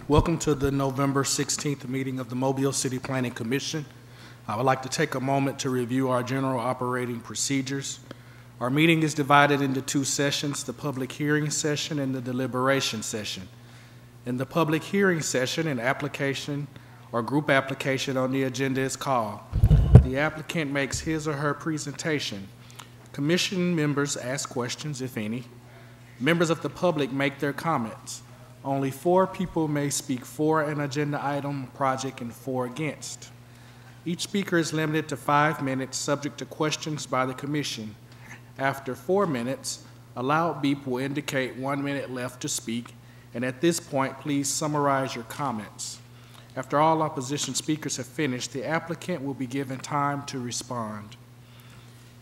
Welcome to the November 16th meeting of the Mobile City Planning Commission. I would like to take a moment to review our general operating procedures. Our meeting is divided into two sessions, the public hearing session and the deliberation session. In the public hearing session, an application or group application on the agenda is called. The applicant makes his or her presentation. Commission members ask questions, if any. Members of the public make their comments. Only 4 people may speak for an agenda item, project, and 4 against. Each speaker is limited to 5 minutes, subject to questions by the commission. After 4 minutes, a loud beep will indicate 1 minute left to speak, and at this point, please summarize your comments. After all opposition speakers have finished, the applicant will be given time to respond.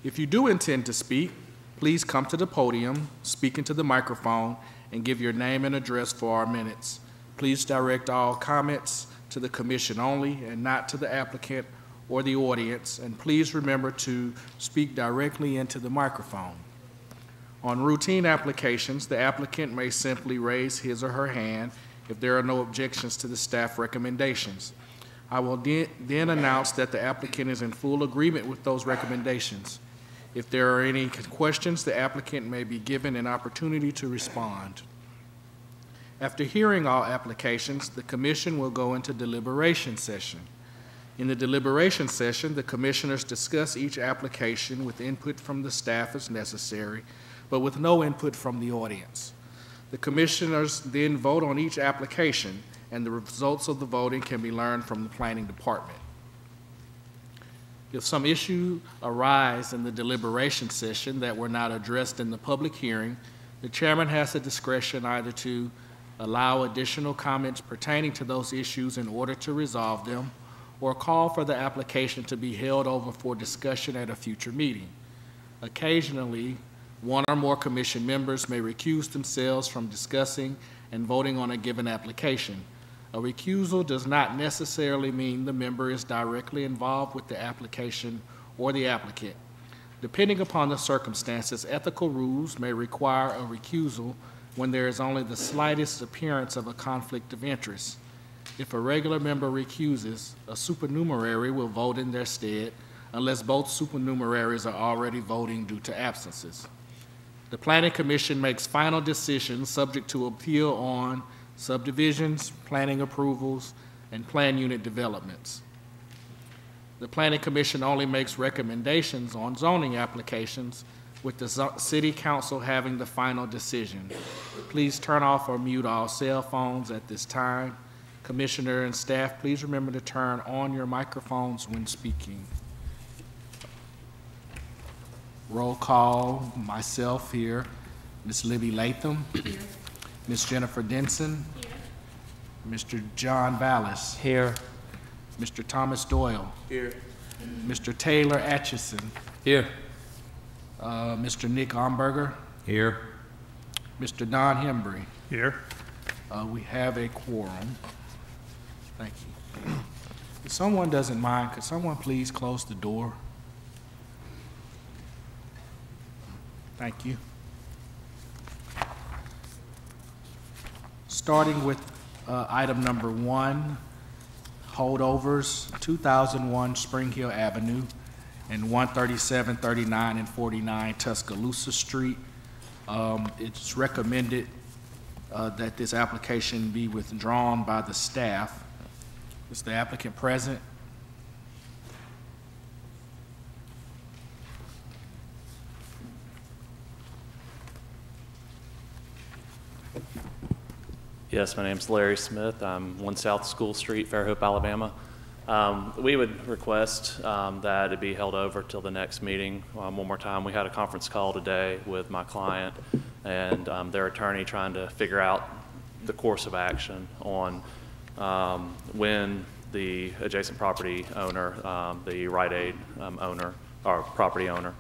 If you do intend to speak, please come to the podium, speak into the microphone, and give your name and address for our minutes. Please direct all comments to the commission only and not to the applicant or the audience, and please remember to speak directly into the microphone. On routine applications, the applicant may simply raise his or her hand if there are no objections to the staff recommendations. I will then announce that the applicant is in full agreement with those recommendations. If there are any questions, the applicant may be given an opportunity to respond. After hearing all applications, the commission will go into deliberation session. In the deliberation session, the commissioners discuss each application with input from the staff as necessary, but with no input from the audience. The commissioners then vote on each application, and the results of the voting can be learned from the planning department. If some issue arise in the deliberation session that were not addressed in the public hearing, the chairman has the discretion either to allow additional comments pertaining to those issues in order to resolve them, or call for the application to be held over for discussion at a future meeting. Occasionally, one or more commission members may recuse themselves from discussing and voting on a given application. A recusal does not necessarily mean the member is directly involved with the application or the applicant. Depending upon the circumstances, ethical rules may require a recusal when there is only the slightest appearance of a conflict of interest. If a regular member recuses, a supernumerary will vote in their stead unless both supernumeraries are already voting due to absences. The Planning Commission makes final decisions subject to appeal on subdivisions, planning approvals, and plan unit developments. The Planning Commission only makes recommendations on zoning applications, with the City Council having the final decision. Please turn off or mute all cell phones at this time. Commissioner and staff, please remember to turn on your microphones when speaking. Roll call, myself here, Ms. Libby Latham. Here. Ms. Jennifer Denson. Here. Mr. John Vallis. Here. Mr. Thomas Doyle. Here. Mr. Taylor Atchison. Here. Mr. Nick Omberger. Here. Mr. Don Hembry. Here. We have a quorum. Thank you. If someone doesn't mind, could someone please close the door? Thank you. Starting with item number 1, holdovers, 2001 Spring Hill Avenue and 137, 39, and 49 Tuscaloosa Street. It's recommended that this application be withdrawn by the staff. Is the applicant present? Yes, my name's Larry Smith. I'm 1 South School Street, Fairhope, Alabama. We would request that it be held over till the next meeting. One more time, we had a conference call today with my client and their attorney trying to figure out the course of action on when the adjacent property owner, the Rite Aid owner, or property owner,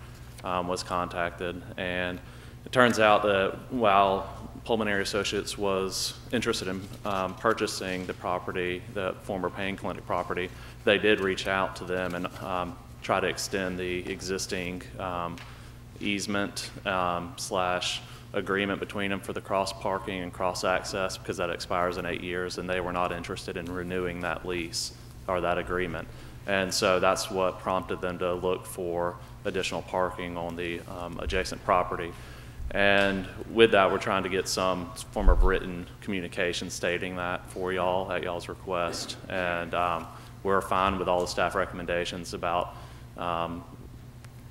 was contacted. And it turns out that while Pulmonary Associates was interested in purchasing the property, the former pain clinic property, they did reach out to them and try to extend the existing easement slash agreement between them for the cross parking and cross access because that expires in 8 years, and they were not interested in renewing that lease or that agreement. And so that's what prompted them to look for additional parking on the adjacent property. And with that, we're trying to get some form of written communication stating that for y'all at y'all's request. And we're fine with all the staff recommendations about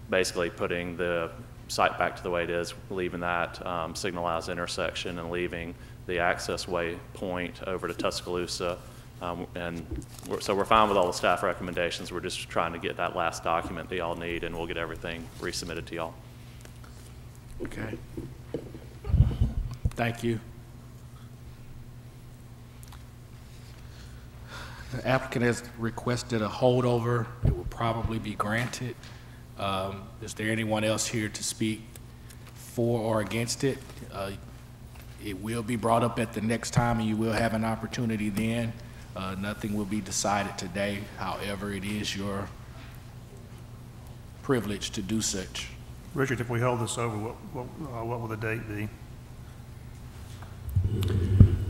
basically putting the site back to the way it is, leaving that signalized intersection and leaving the access way point over to Tuscaloosa. So we're fine with all the staff recommendations. We're just trying to get that last document that y'all need, and we'll get everything resubmitted to y'all. Okay. Thank you. The applicant has requested a holdover. It will probably be granted. Is there anyone else here to speak for or against it? It will be brought up at the next time, and you will have an opportunity then. Nothing will be decided today. However, it is your privilege to do such. Richard, if we hold this over, what will the date be?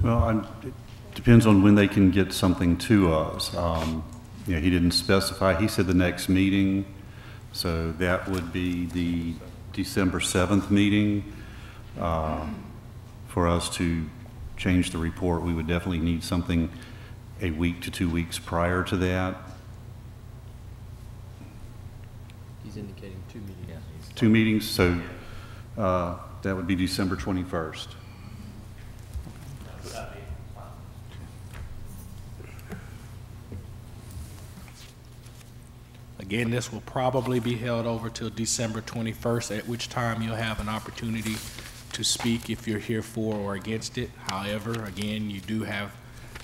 Well, it depends on when they can get something to us. He didn't specify. He said the next meeting, so that would be the December 7th meeting. For us to change the report, we would definitely need something a week to 2 weeks prior to that. He's indicating 2 meetings. Yeah. 2 meetings, so that would be December 21st. Again, this will probably be held over till December 21st, at which time you'll have an opportunity to speak if you're here for or against it. However, again, you do have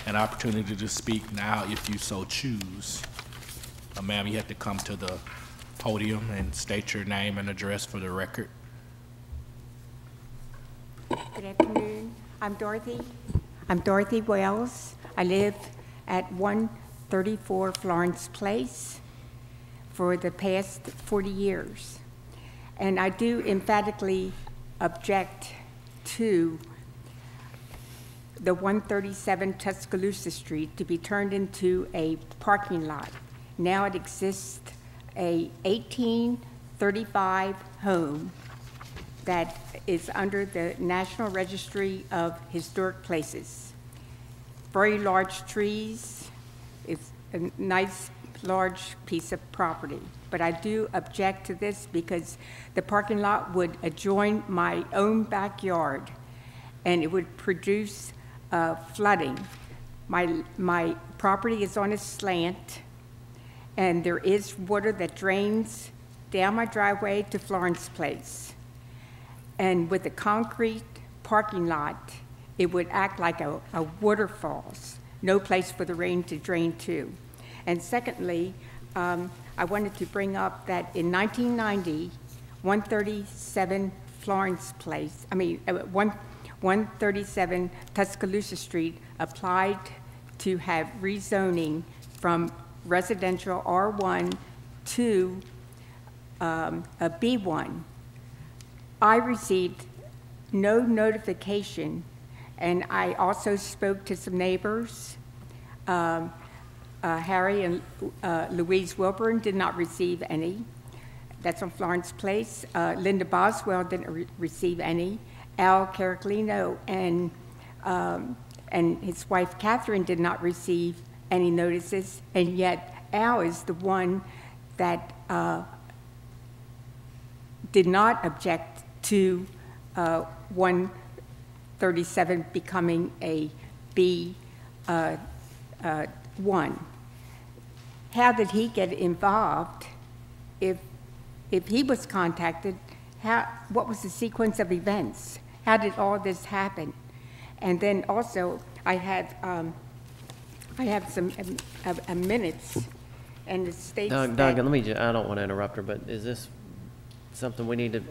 an opportunity to speak now if you so choose. Ma'am, you have to come to the podium and state your name and address for the record. Good afternoon. I'm Dorothy Wells. I live at 134 Florence Place for the past 40 years. And I do emphatically object to the 137 Tuscaloosa Street to be turned into a parking lot. Now it exists a 1835 home that is under the National Registry of Historic Places. Very large trees. It's a nice large piece of property. But I do object to this because the parking lot would adjoin my own backyard and it would produce flooding. My property is on a slant and there is water that drains down my driveway to Florence Place. And with the concrete parking lot, it would act like a waterfalls, no place for the rain to drain to. And secondly, I wanted to bring up that in 1990, 137 Florence Place, 137 Tuscaloosa Street applied to have rezoning from residential R1 to a B1. I received no notification, and I also spoke to some neighbors. Harry and Louise Wilburn did not receive any. That's on Florence Place. Linda Boswell didn't receive any. Al Caraclino and his wife Catherine did not receive any notices, and yet Al is the one that did not object to 137 becoming a B1. How did he get involved? If he was contacted, what was the sequence of events? How did all this happen? And then also, I have some minutes, and it states Doug, let me just, I don't want to interrupt her, but is this something we need to?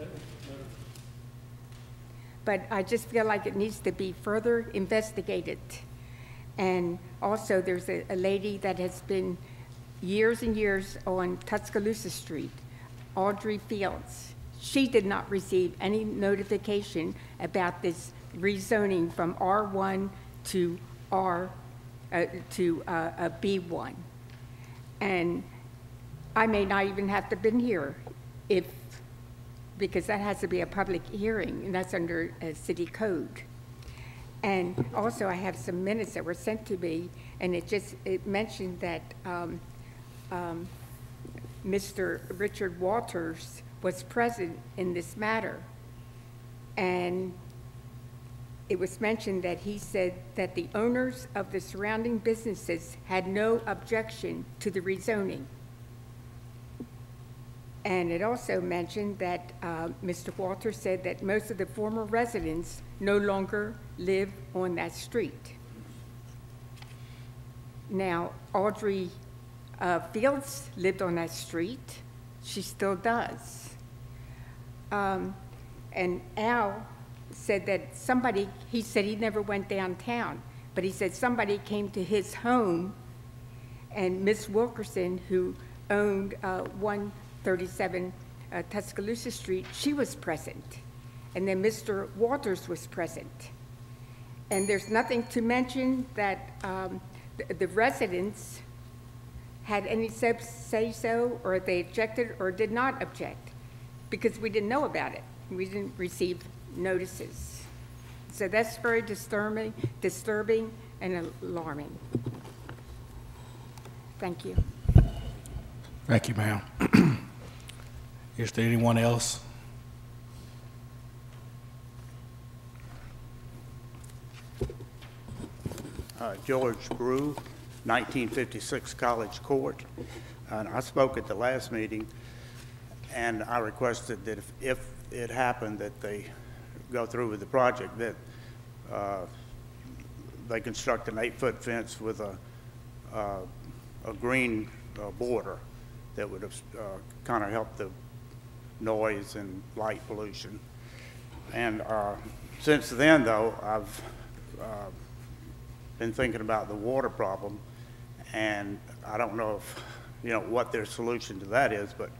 But I just feel like it needs to be further investigated. And also, there's a lady that has been years and years on Tuscaloosa Street, Audrey Fields. she did not receive any notification about this rezoning from R1 to B1. And I may not even have to been here because that has to be a public hearing, and that's under city code. And also, I have some minutes that were sent to me, and it mentioned that Mr. Richard Walters was present in this matter. And it was mentioned that he said that the owners of the surrounding businesses had no objection to the rezoning. And it also mentioned that Mr. Walters said that most of the former residents no longer live on that street. Now, Audrey Fields lived on that street. She still does. And Al said that he said he never went downtown, but he said somebody came to his home, and Miss Wilkerson, who owned 137 Tuscaloosa Street, she was present. And then Mr. Walters was present. And there's nothing to mention that the residents had any say-so, or they objected or did not object, because we didn't know about it. We didn't receive notices. So that's very disturbing and alarming. Thank you. Thank you, ma'am. Is there anyone else? George Brew, 1956 College Court. And I spoke at the last meeting, and I requested that if it happened that they go through with the project, that they construct an 8-foot fence with a green border that would have kind of helped the noise and light pollution. And since then, though, I've been thinking about the water problem, and I don't know if, what their solution to that is, but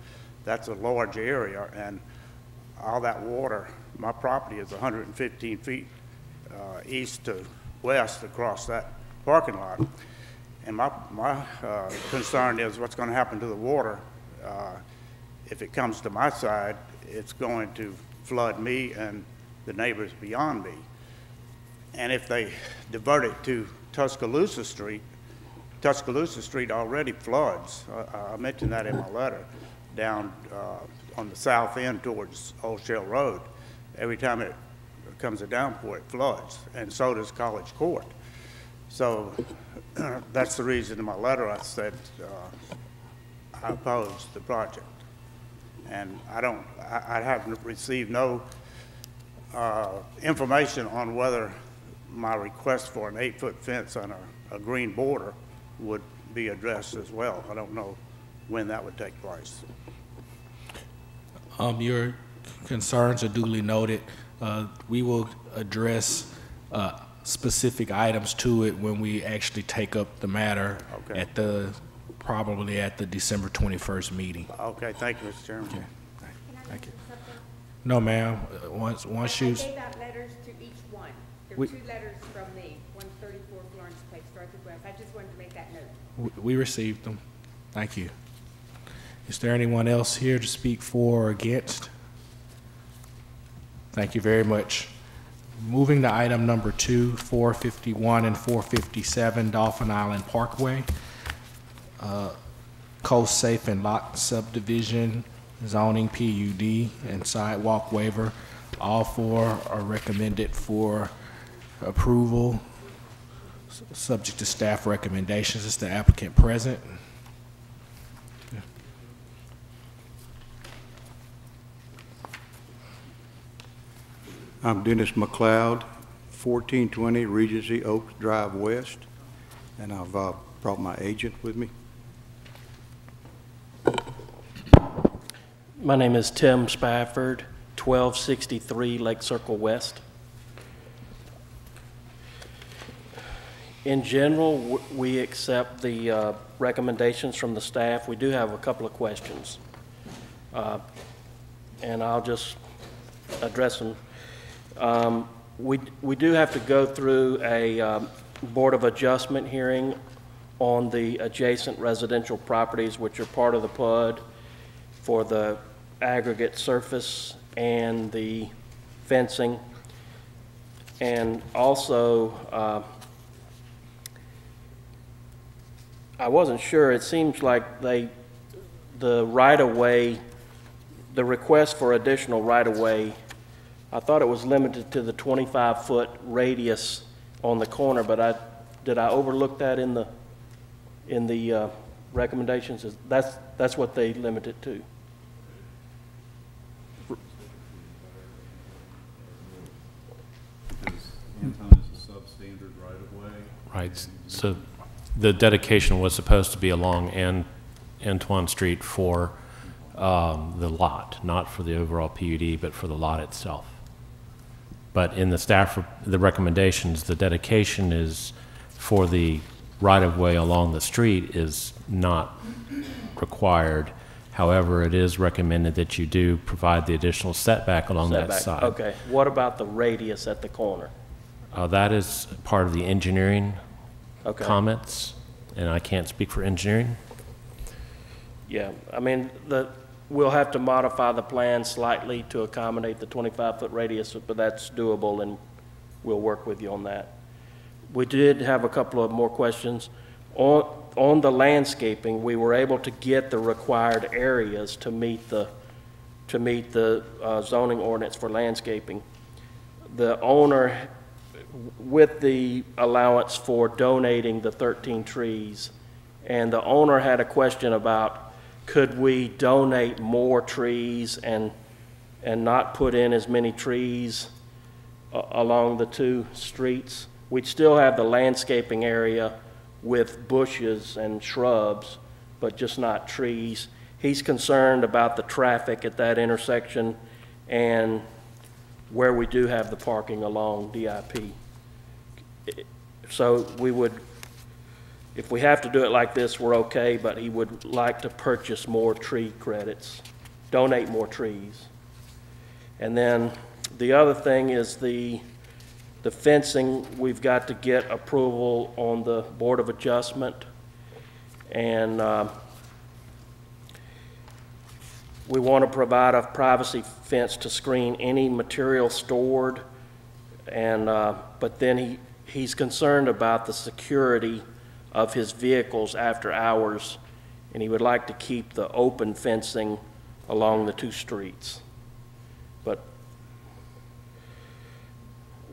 that's a large area, and all that water, my property is 115 feet east to west across that parking lot. And my concern is what's going to happen to the water. If it comes to my side, it's going to flood me and the neighbors beyond me. And if they divert it to Tuscaloosa Street already floods. I mentioned that in my letter, down on the south end towards Old Shell Road. Every time it comes a downpour, it floods, and so does College Court. So that's the reason in my letter I said I oppose the project. And I haven't received no information on whether my request for an 8-foot fence on a green border would be addressed as well. I don't know when that would take place. Your concerns are duly noted. We will address specific items to it when we actually take up the matter Okay. probably at the December 21st meeting. Okay, thank you, Mr. Chairman. Okay. Thank you. No, ma'am. Once you. I gave out letters to each one. There were We- 2 letters from me, 134 Florence Place, Dorothy West. I just wanted to make that note. We received them. Thank you. Is there anyone else here to speak for or against? Thank you very much. Moving to item number 2, 451 and 457 Dolphin Island Parkway. Coast Safe and Lot subdivision, zoning PUD, and sidewalk waiver. All 4 are recommended for approval, subject to staff recommendations. Is the applicant present? I'm Dennis McLeod, 1420 Regency Oaks Drive West, and I've brought my agent with me. My name is Tim Spafford, 1263 Lake Circle West. In general, we accept the recommendations from the staff. We do have a couple of questions. and I'll just address them. We do have to go through a Board of Adjustment hearing on the adjacent residential properties, which are part of the PUD, for the aggregate surface and the fencing. And also, I wasn't sure, it seems like the right-of-way, the request for additional right-of-way, I thought it was limited to the 25-foot radius on the corner, but did I overlook that in the recommendations? That's what they limit it to. Because Anton is a substandard right-of-way. Right, so the dedication was supposed to be along Antoine Street for the lot, not for the overall PUD, but for the lot itself. But in the recommendations, the dedication is for the right-of-way along the street is not required. However, it is recommended that you do provide the additional setback along that side. Okay, what about the radius at the corner? That is part of the engineering Okay. comments, and I can't speak for engineering. Yeah, I mean, we'll have to modify the plan slightly to accommodate the 25-foot radius, but that's doable, and we'll work with you on that. We did have a couple of more questions. On the landscaping, we were able to get the required areas to meet the zoning ordinance for landscaping. The owner, with the allowance for donating the 13 trees, and the owner had a question about could we donate more trees and not put in as many trees along the two streets. We'd still have the landscaping area with bushes and shrubs, but just not trees. He's concerned about the traffic at that intersection and where we do have the parking along DIP. So we would, if we have to do it like this, we're okay, but he would like to purchase more tree credits, donate more trees. And then the other thing is the fencing. We've got to get approval on the Board of Adjustment, and we want to provide a privacy fence to screen any material stored, and but then he's concerned about the security of his vehicles after hours, and he would like to keep the open fencing along the two streets.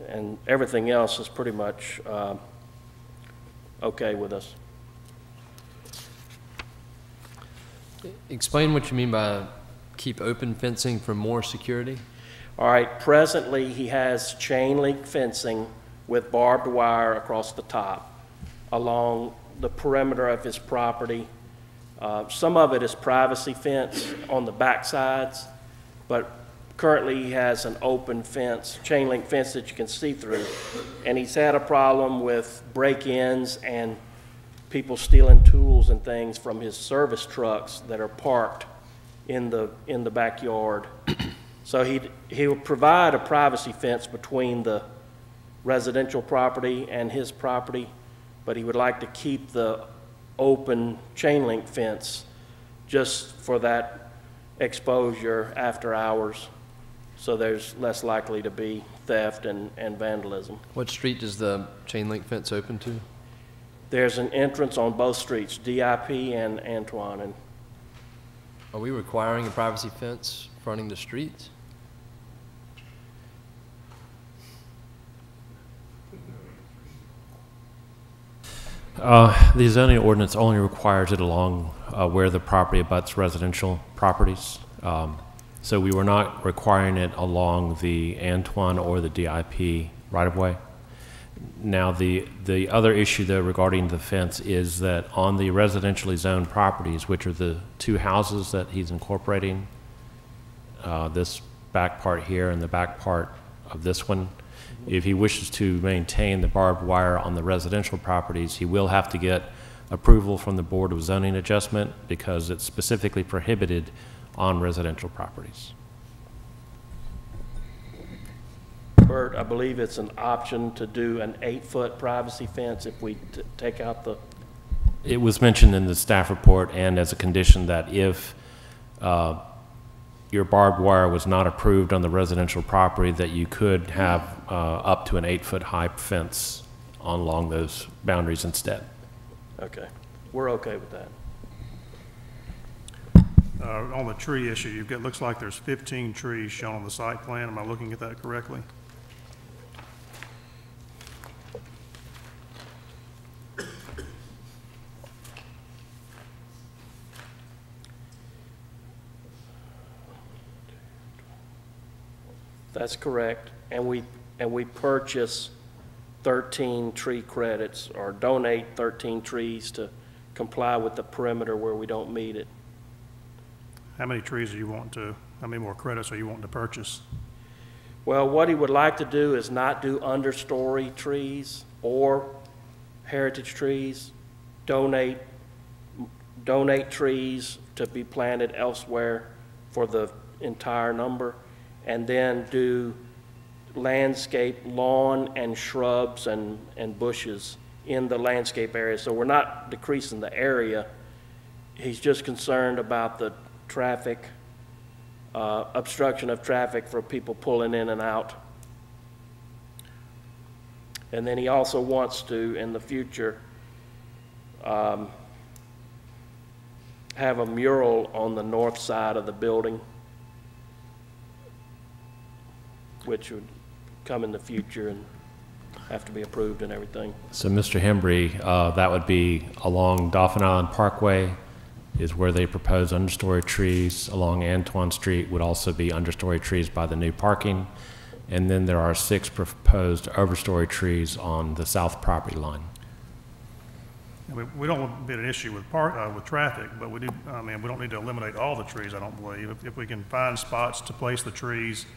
And everything else is pretty much okay with us. Explain what you mean by keep open fencing for more security. All right, presently he has chain link fencing with barbed wire across the top along the perimeter of his property. Some of it is privacy fence on the back sides, but currently he has an open fence, chain link fence that you can see through. And he's had a problem with break-ins and people stealing tools and things from his service trucks that are parked in the backyard. So he will provide a privacy fence between the residential property and his property, but he would like to keep the open chain link fence just for that exposure after hours, so there's less likely to be theft and vandalism. What street does the chain link fence open to? There's an entrance on both streets, DIP and Antoine. And Are we requiring a privacy fence fronting the streets? The zoning ordinance only requires it along where the property abuts residential properties. So we were not requiring it along the Antoine or the DIP right-of-way. Now, the other issue, though, regarding the fence is that on the residentially zoned properties, which are the two houses that he's incorporating, this back part here and the back part of this one, if he wishes to maintain the barbed wire on the residential properties, he will have to get approval from the Board of Zoning Adjustment because it's specifically prohibited on residential properties. Bert, I believe it's an option to do an 8-foot privacy fence if we take out the, It was mentioned in the staff report and as a condition that if your barbed wire was not approved on the residential property, that you could have up to an 8-foot high fence along those boundaries instead. okay, we're okay with that. On the tree issue, you've got, looks like there's 15 trees shown on the site plan. Am I looking at that correctly? That's correct, and we purchase 13 tree credits, or donate 13 trees to comply with the perimeter where we don't meet it. How many trees are you wanting to, how many more credits are you wanting to purchase? Well, what he would like to do is not do understory trees or heritage trees, donate trees to be planted elsewhere for the entire number, and then do landscape lawn and shrubs and bushes in the landscape area. So we're not decreasing the area. He's just concerned about the traffic, obstruction of traffic for people pulling in and out. And then he also wants to, in the future, have a mural on the north side of the building, which would come in the future and have to be approved and everything. So, Mr. Hembry, that would be along Dauphin Island Parkway is where they propose understory trees. Along Antoine Street would also be understory trees by the new parking. And then there are 6 proposed overstory trees on the south property line. We don't want to be an issue with traffic, but we do, I mean, we don't need to eliminate all the trees, I don't believe. If we can find spots to place the trees,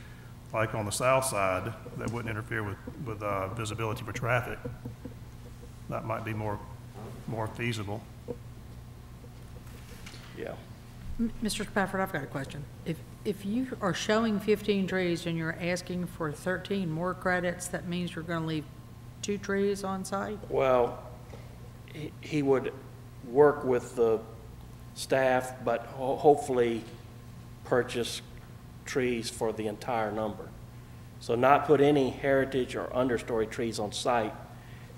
like on the south side, that wouldn't interfere with visibility for traffic, that might be more feasible. Yeah. Mr. Spafford, I've got a question. If you are showing 15 trees and you're asking for 13 more credits, that means you're going to leave 2 trees on site? Well, he would work with the staff, but hopefully purchase trees for the entire number. So not put any heritage or understory trees on site.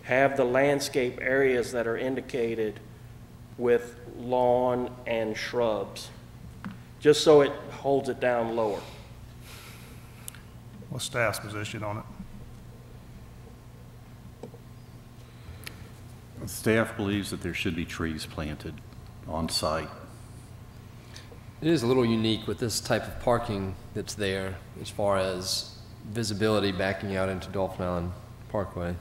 Have the landscape areas that are indicated with lawn and shrubs, just so it holds it down lower. What's staff's position on it? Staff believes that there should be trees planted on site. It is a little unique with this type of parking that's there as far as visibility backing out into Dauphin Island Parkway.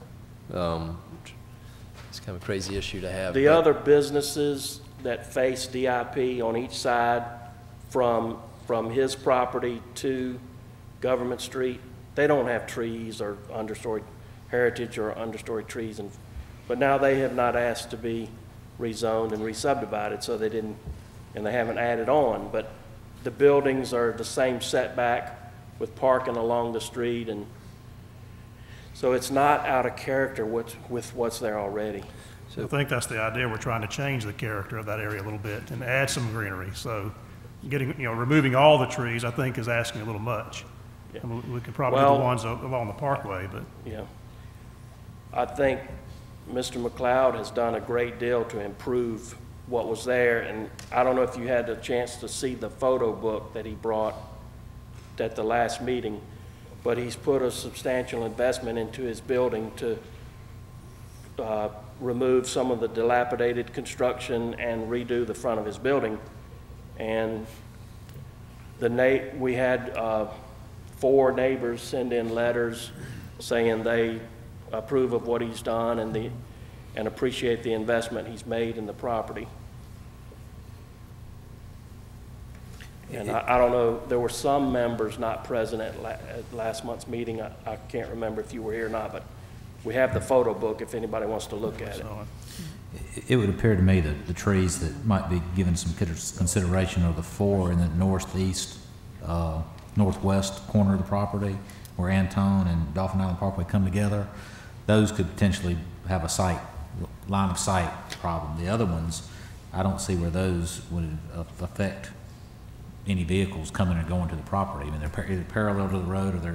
It's kind of a crazy issue to have. The other businesses that face DIP on each side from his property to Government Street, they don't have trees or understory heritage or understory trees, but now they have not asked to be rezoned and re-subdivided, so they didn't, and they haven't added on, but the buildings are the same setback with parking along the street, and so it's not out of character with what's there already. So I think that's the idea. We're trying to change the character of that area a little bit and add some greenery. So removing all the trees, I think, is asking a little much. Yeah. I mean, we could probably do the ones along the parkway, but. Yeah. I think Mr. McLeod has done a great deal to improve what was there, and I don't know if you had the chance to see the photo book that he brought at the last meeting, but he's put a substantial investment into his building to remove some of the dilapidated construction and redo the front of his building. And we had 4 neighbors send in letters saying they approve of what he's done and appreciate the investment he's made in the property. And I don't know, there were some members not present at last month's meeting. I can't remember if you were here or not, but we have the photo book if anybody wants to look at it. It would appear to me that the trees that might be given some consideration are the 4 in the northeast, northwest corner of the property. where Antone and Dolphin Island Parkway come together, those could potentially have a line of sight problem. The other ones, I don't see where those would affect any vehicles coming or going to the property. I mean, they're either parallel to the road or they're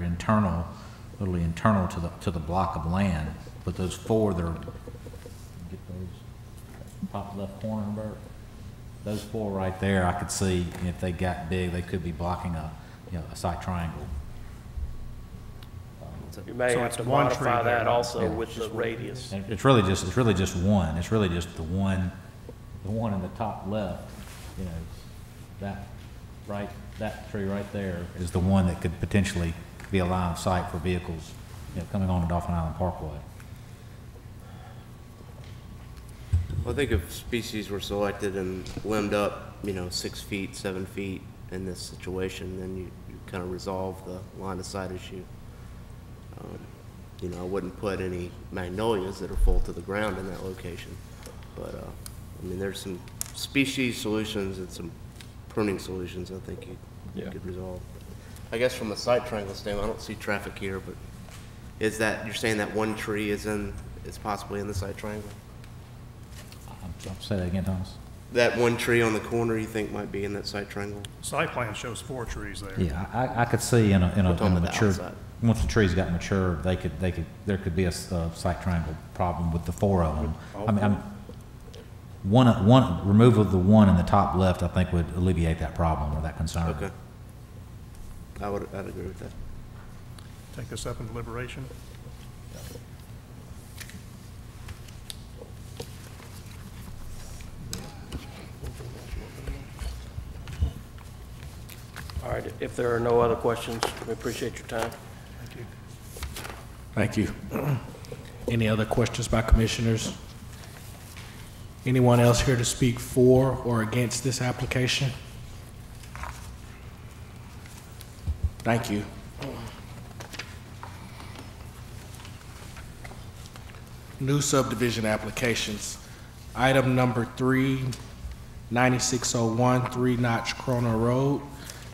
literally internal to the block of land. But those four, get those top left corner, Bert. Those four right there, I could see if they got big, they could be blocking a sight triangle. You may So have it's to one tree modify there, that not also with the radius. And it's really just one. It's really just the one in the top left. That tree right there is the one that could potentially be a line of sight for vehicles, coming on to Dolphin Island Parkway. Well, I think if species were selected and limbed up, 6 feet, 7 feet in this situation, then you kind of resolve the line of sight issue. I wouldn't put any magnolias that are full to the ground in that location. But, there's some species solutions and some pruning solutions I think you could resolve. I guess from a sight triangle standpoint, I don't see traffic here, but you're saying that one tree is possibly in the sight triangle? Say that again, Thomas. That one tree on the corner you think might be in that sight triangle? Site plan shows 4 trees there. Yeah, I could see in a mature, outside. once the trees got mature, there could be a sight triangle problem with the 4 of them. One removal of the one in the top left, I think, would alleviate that problem or that concern. Okay. I'd agree with that. Take this up in deliberation. All right, if there are no other questions, we appreciate your time. Thank you. Thank you. Any other questions by commissioners? Anyone else here to speak for or against this application? Thank you. New subdivision applications. Item number 3, 9601 3 Notch Corner Road.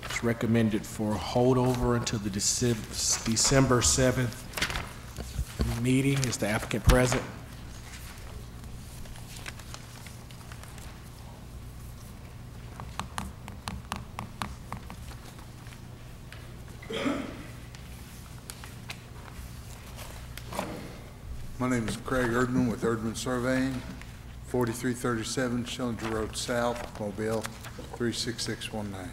It's recommended for holdover until the December 7th meeting. Is the applicant present? My name is Craig Erdman with Erdman Surveying, 4337 Schillinger Road South, Mobile 36619.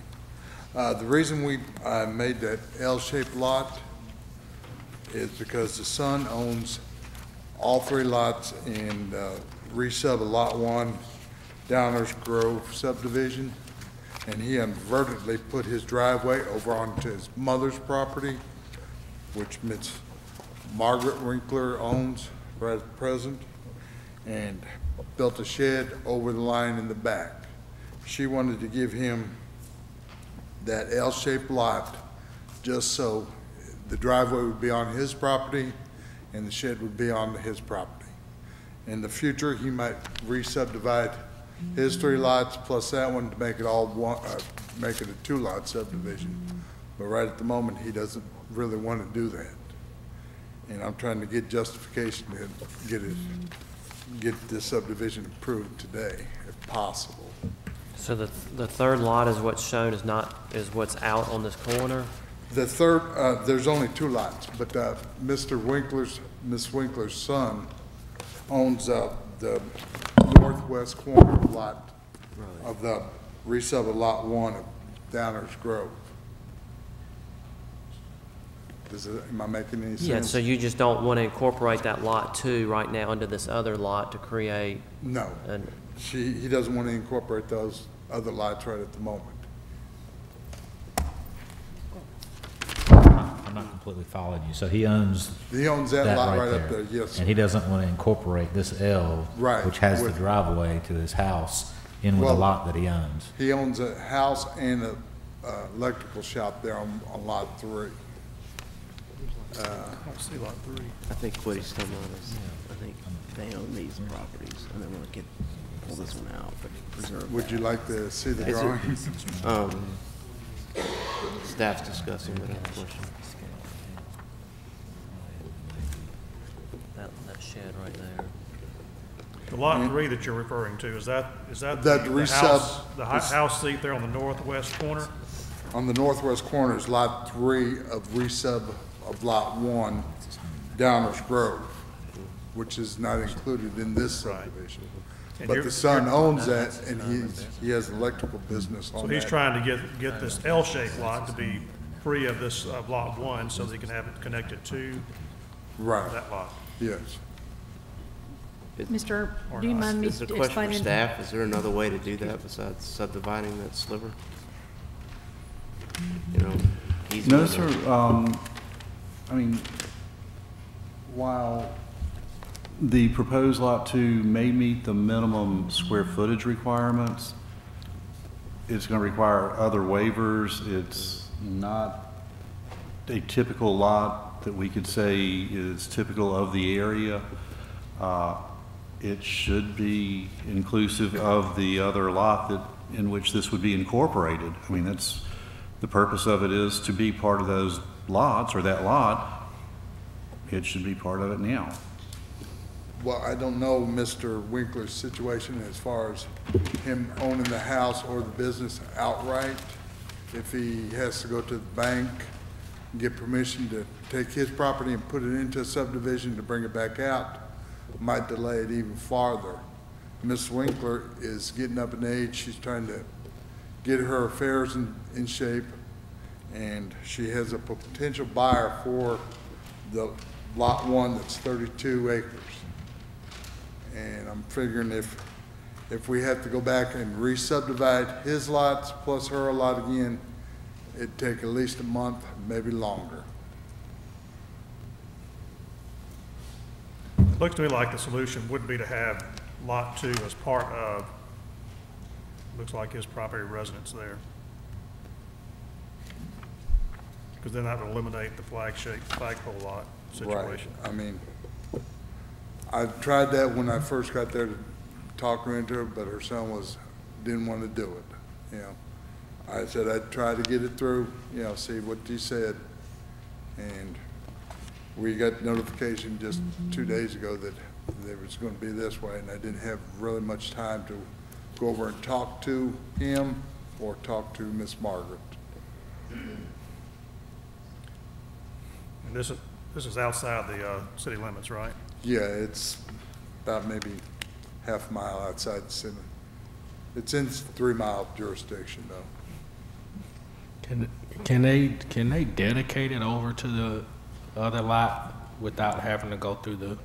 The reason we made that L-shaped lot is because the son owns all 3 lots in resub of Lot 1, Downers Grove subdivision, and he inadvertently put his driveway over onto his mother's property, which Ms. Margaret Winkler owns right at present, and built a shed over the line in the back. She wanted to give him that L-shaped lot just so the driveway would be on his property and the shed would be on his property. In the future, he might re-subdivide his 3 lots plus that one to make it all one, make it a 2-lot subdivision. But right at the moment, he doesn't really want to do that. And I'm trying to get justification to get this subdivision approved today, if possible. So the 3rd lot is what's shown is what's out on this corner? The 3rd, there's only 2 lots, but Miss Winkler's son owns the northwest corner lot of the resub of Lot 1 of Downers Grove. Am I making any sense? Yeah, so you just don't want to incorporate that Lot 2 right now into this other lot to create? No. He doesn't want to incorporate those other lots right at the moment. I'm not completely following you. So he owns that lot right up there, yes, sir. And he doesn't want to incorporate this L, Right, which has the with- driveway to his house, in with Well, the lot that he owns. He owns a house and a electrical shop there on Lot 3. I don't see Lot 3. I think what he's telling us, I think they own these properties and they want to pull this one out, but preserve Would that. you like to see the Is it- drawings? Staff's discussing, but I have a question. shed right there. The lot 3 that you're referring to, is that That the resub- house seat there on the northwest corner? On the northwest corner is Lot 3 of resub of Lot 1, Downers Grove, which is not included in this subdivision. And But you're- the son owns that, and he has an electrical business on So that. he's trying to get this L-shaped lot to be free of this, of lot 1, so they can have it connected to Right, that lot. yes. Mr., Or do you not. mind me Is there a question for explaining? staff? Is there another way to do that besides subdividing that sliver? You know, No, easement sir. or- I mean, while the proposed Lot 2 may meet the minimum square footage requirements, it's going to require other waivers. It's not a typical lot that we could say is typical of the area. It should be inclusive of the other lot in which this would be incorporated. I mean, that's, the purpose of it is to be part of those lots, or that lot. It should be part of it now. Well, I don't know Mr. Winkler's situation as far as him owning the house or the business outright. If he has to go to the bank and get permission to take his property and put it into a subdivision to bring it back out, might delay it even farther. Ms. Winkler is getting up in age. She's trying to get her affairs in shape, and she has a potential buyer for the Lot 1 that's 32 acres. And I'm figuring if we have to go back and re-subdivide his lots plus her lot again, it'd take at least a month, maybe longer. Looks to me like the solution would be to have lot 2 as part of, looks like his property residence there. Because then that would eliminate the flagpole lot situation. Right. I mean, I tried that when I first got there to talk her into it, but her son didn't want to do it, you know. I said I'd try to get it through, you know, see what he said. And we got notification just 2 days ago that it was going to be this way, and I didn't have really much time to go over and talk to him or talk to Miss Margaret. And this is outside the city limits, right? Yeah, it's about maybe half a mile outside the city. It's in 3-mile jurisdiction, though. Can they dedicate it over to the other lot without having to go through the?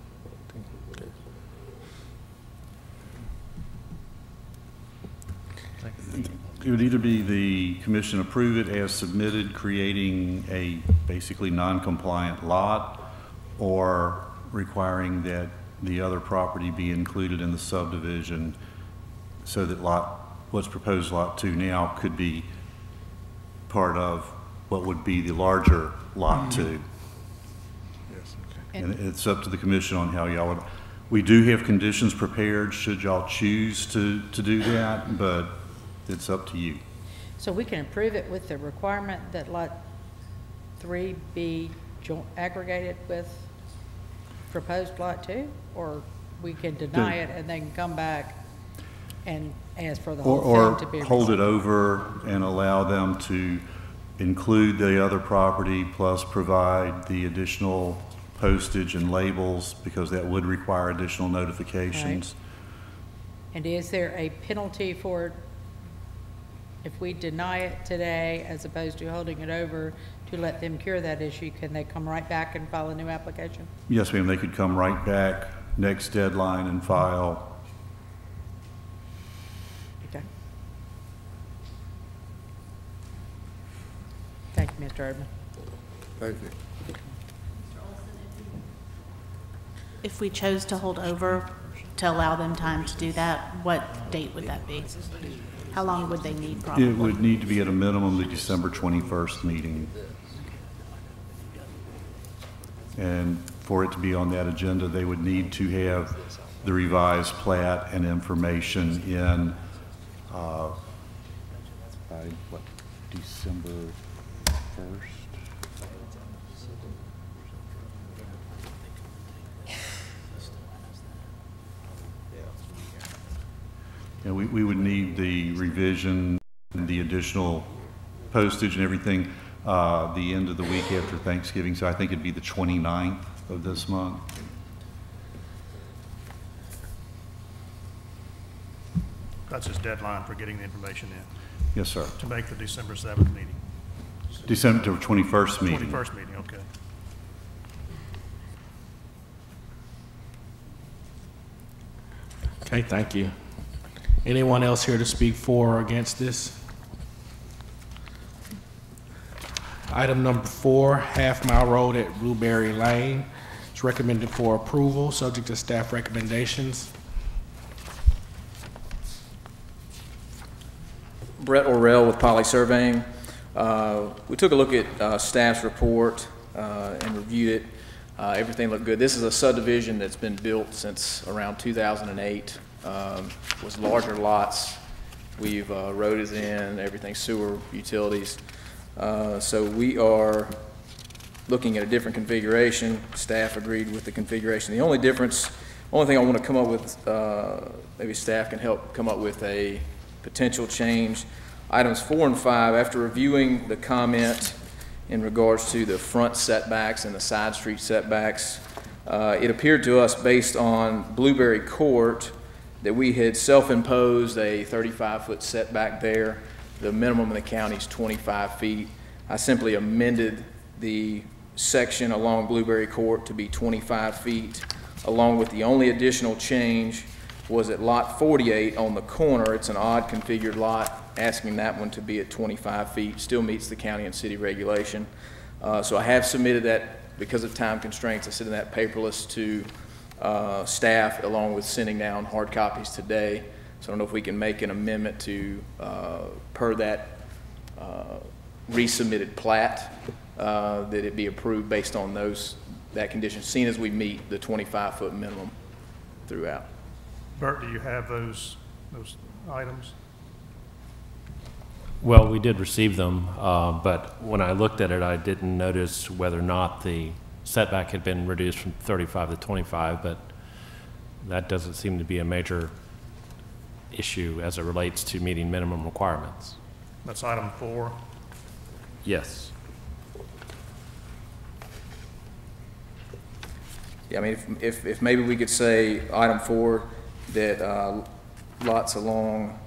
It would either be the commission approve it as submitted, creating a basically non-compliant lot, or requiring that the other property be included in the subdivision so that what's proposed Lot 2 now could be part of what would be the larger Lot 2. Yes. And it's up to the commission on how y'all would, we do have conditions prepared should y'all choose to do that, but it's up to you. So we can approve it with the requirement that Lot 3 be aggregated with proposed Lot 2? Or we can deny it and then come back and ask for the whole thing to be Or hold it resolved? over and allow them to include the other property plus provide the additional postage and labels, because that would require additional notifications. And is there a penalty for if we deny it today as opposed to holding it over to let them cure that issue? Can they come right back and file a new application? Yes, ma'am, they could come right back, next deadline, and file. Okay. Thank you, Mr. Erdman. Thank you. If we chose to hold over to allow them time to do that, what date would that be? How long would they need probably? It would need to be at a minimum the December 21st meeting. And for it to be on that agenda, they would need to have the revised plat and information in, by what, December 1st? Yeah, we would need the revision, the additional postage and everything, the end of the week after Thanksgiving, so I think it'd be the 29th of this month. That's his deadline for getting the information in, Yes, sir. to make the December 7th meeting. December 21st meeting. 21st meeting, okay. Okay, thank you. Anyone else here to speak for or against this? Item number 4, Half Mile Road at Blueberry Lane. It's recommended for approval, subject to staff recommendations. Brett Orrell with Poly Surveying. We took a look at staff's report and reviewed it. Everything looked good. This is a subdivision that's been built since around 2008. Was larger lots. We've roads in, everything, sewer, utilities. So we are looking at a different configuration. Staff agreed with the configuration. The only difference, only thing I want to come up with, maybe staff can help come up with a potential change. Items 4 and 5, after reviewing the comment in regards to the front setbacks and the side street setbacks, it appeared to us based on Blueberry Court that we had self-imposed a 35-foot setback there. The minimum in the county is 25 feet. I simply amended the section along Blueberry Court to be 25 feet, along with the only additional change was at lot 48 on the corner. It's an odd configured lot, asking that one to be at 25 feet. Still meets the county and city regulation. So I have submitted that because of time constraints. I sent that paperless to staff along with sending down hard copies today. So I don't know if we can make an amendment to, per that resubmitted plat, that it be approved based on that condition, seeing as we meet the 25-foot minimum throughout. Bert, do you have those items? Well, we did receive them, but when I looked at it, I didn't notice whether or not the setback had been reduced from 35 to 25, but that doesn't seem to be a major issue as it relates to meeting minimum requirements. That's item 4. Yes. Yeah, I mean, if maybe we could say item 4 that lots along,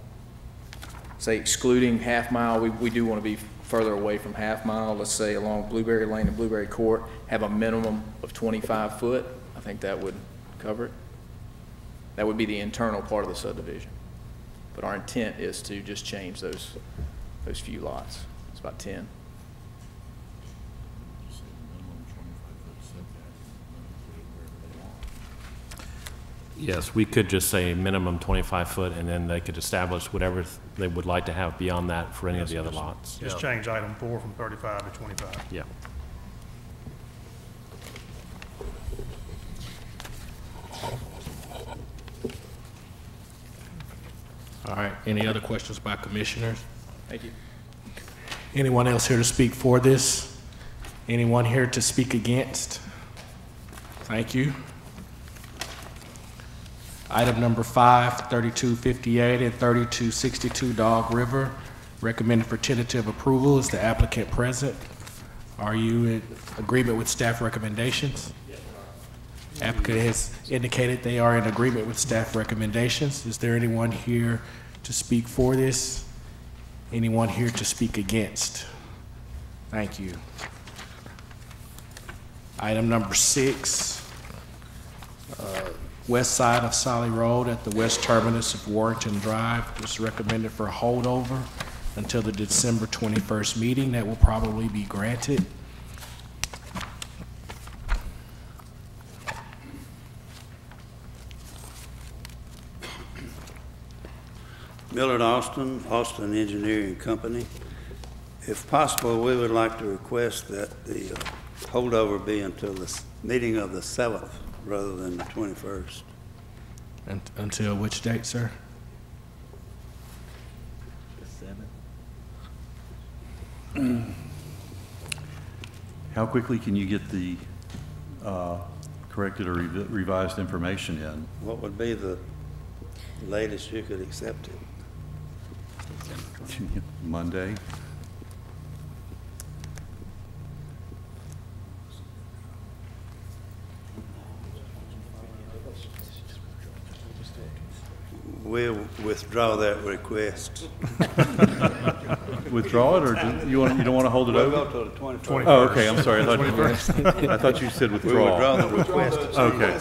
say excluding Half Mile, we do want to be further away from Half Mile. Let's say along Blueberry Lane and Blueberry Court, have a minimum of 25 foot. I think that would cover it. That would be the internal part of the subdivision. But our intent is to just change those few lots. It's about 10. Yes, we could just say minimum 25 foot, and then they could establish whatever they would like to have beyond that for any of the other lots. Just change item 4 from 35 to 25. Yeah. All right, any other questions by commissioners? Thank you. Anyone else here to speak for this? Anyone here to speak against? Thank you. Item number 5, 3258 and 3262 Dog River. Recommended for tentative approval. Is the applicant present? Are you in agreement with staff recommendations? Yes, sir. Applicant has indicated they are in agreement with staff recommendations. Is there anyone here to speak for this? Anyone here to speak against? Thank you. Item number 6. West side of Solly Road at the west terminus of Warrington Drive was recommended for holdover until the December 21st meeting. That will probably be granted. Millard Austin, Austin Engineering Company. If possible, we would like to request that the holdover be until the meeting of the 7th rather than the 21st. And until which date, sir? The 7th. How quickly can you get the corrected or revised information in? What would be the latest you could accept it? Monday. We'll withdraw that request. Withdraw it, or you don't want to hold it We'll over? go till the 21st. Oh, okay, I'm sorry. I thought you said withdraw. We'll withdraw the request. Okay.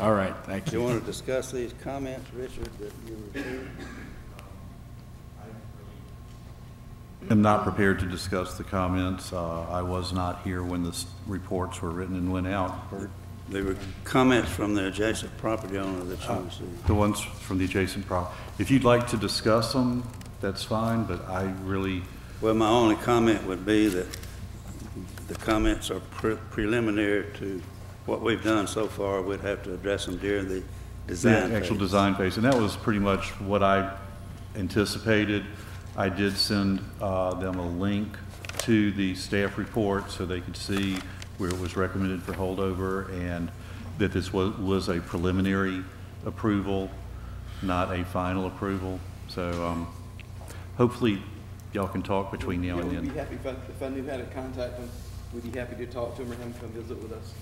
All right, thank Do you you. want to discuss these comments, Richard, that you received? I'm not prepared to discuss the comments. I was not here when the reports were written and went out. Bert? They were comments from the adjacent property owner that you received. The ones from the adjacent property. If you'd like to discuss them, that's fine, but I really, Well, my only comment would be that the comments are preliminary to what we've done so far. We'd have to address them during the design the actual phase. design phase, and that was pretty much what I anticipated. I did send them a link to the staff report so they could see where it was recommended for holdover, and that this was a preliminary approval, not a final approval. So hopefully y'all can talk between now and We'd be then. happy if I knew how to contact them. We'd be happy to talk to them or have them come visit with us.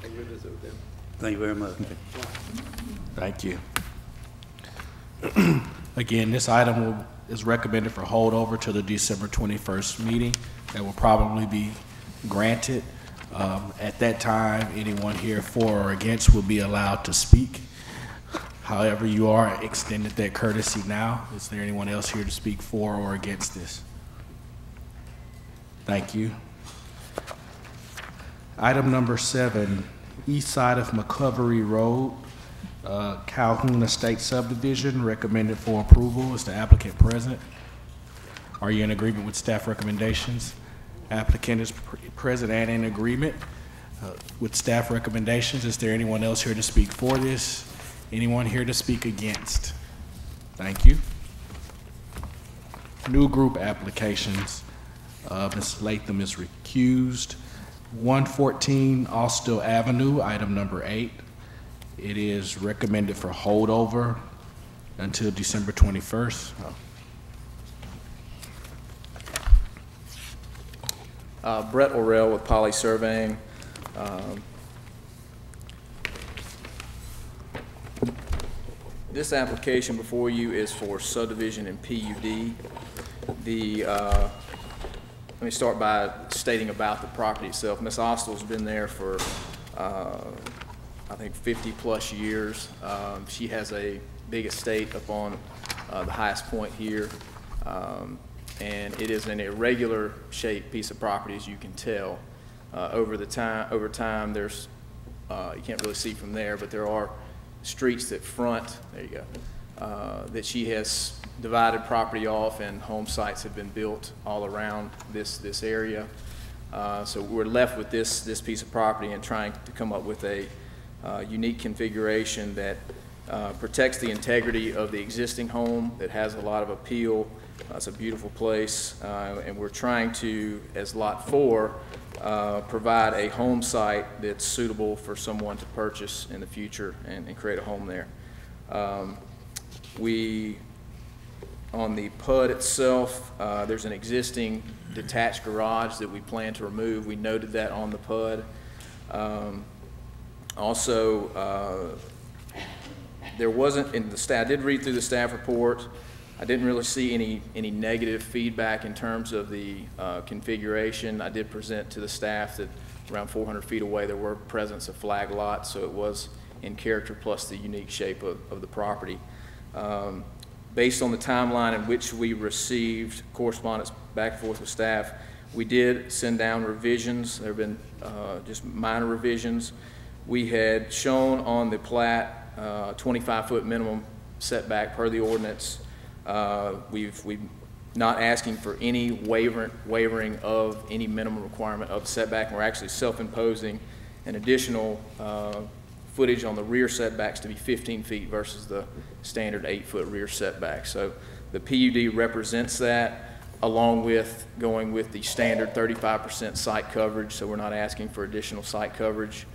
And we'll visit with them. Thank you very much. Thank you. Again, this item is recommended for holdover to the December 21st meeting. That will probably be granted. At that time, anyone here for or against will be allowed to speak. However, you are extended that courtesy now. Is there anyone else here to speak for or against this? Thank you. Item number 7, east side of McCovery Road, Calhoun Estate subdivision, recommended for approval. Is the applicant present? Are you in agreement with staff recommendations? Applicant is present and in agreement with staff recommendations. Is there anyone else here to speak for this? Anyone here to speak against? Thank you. New group applications. Ms. Latham is recused. 114 Austell Avenue, item number 8. It is recommended for holdover until December 21st. Brett Orrell with Poly Surveying. This application before you is for subdivision and PUD. Let me start by stating about the property itself. Ms. Austell's been there for, I think, 50-plus years. She has a big estate up on the highest point here. And it is an irregular shaped piece of property, as you can tell. Over time, there's you can't really see from there, but there are streets that front. There you go. That she has divided property off, and home sites have been built all around this area. So we're left with this piece of property and trying to come up with a unique configuration that protects the integrity of the existing home, that has a lot of appeal. It's a beautiful place, and we're trying to, as Lot 4, provide a home site that's suitable for someone to purchase in the future and create a home there. On the PUD itself, there's an existing detached garage that we plan to remove. We noted that on the PUD. There wasn't, in the staff, I did read through the staff report. I didn't really see any negative feedback in terms of the configuration. I did present to the staff that around 400 feet away there were presence of flag lots, so it was in character, plus the unique shape of the property. Based on the timeline in which we received correspondence back and forth with staff, we did send down revisions. There have been just minor revisions. We had shown on the plat 25-foot minimum setback per the ordinance. We've not asking for any wavering of any minimum requirement of setback. We're actually self-imposing an additional footage on the rear setbacks to be 15 feet versus the standard 8-foot rear setback. So the PUD represents that, along with going with the standard 35% site coverage, so we're not asking for additional site coverage.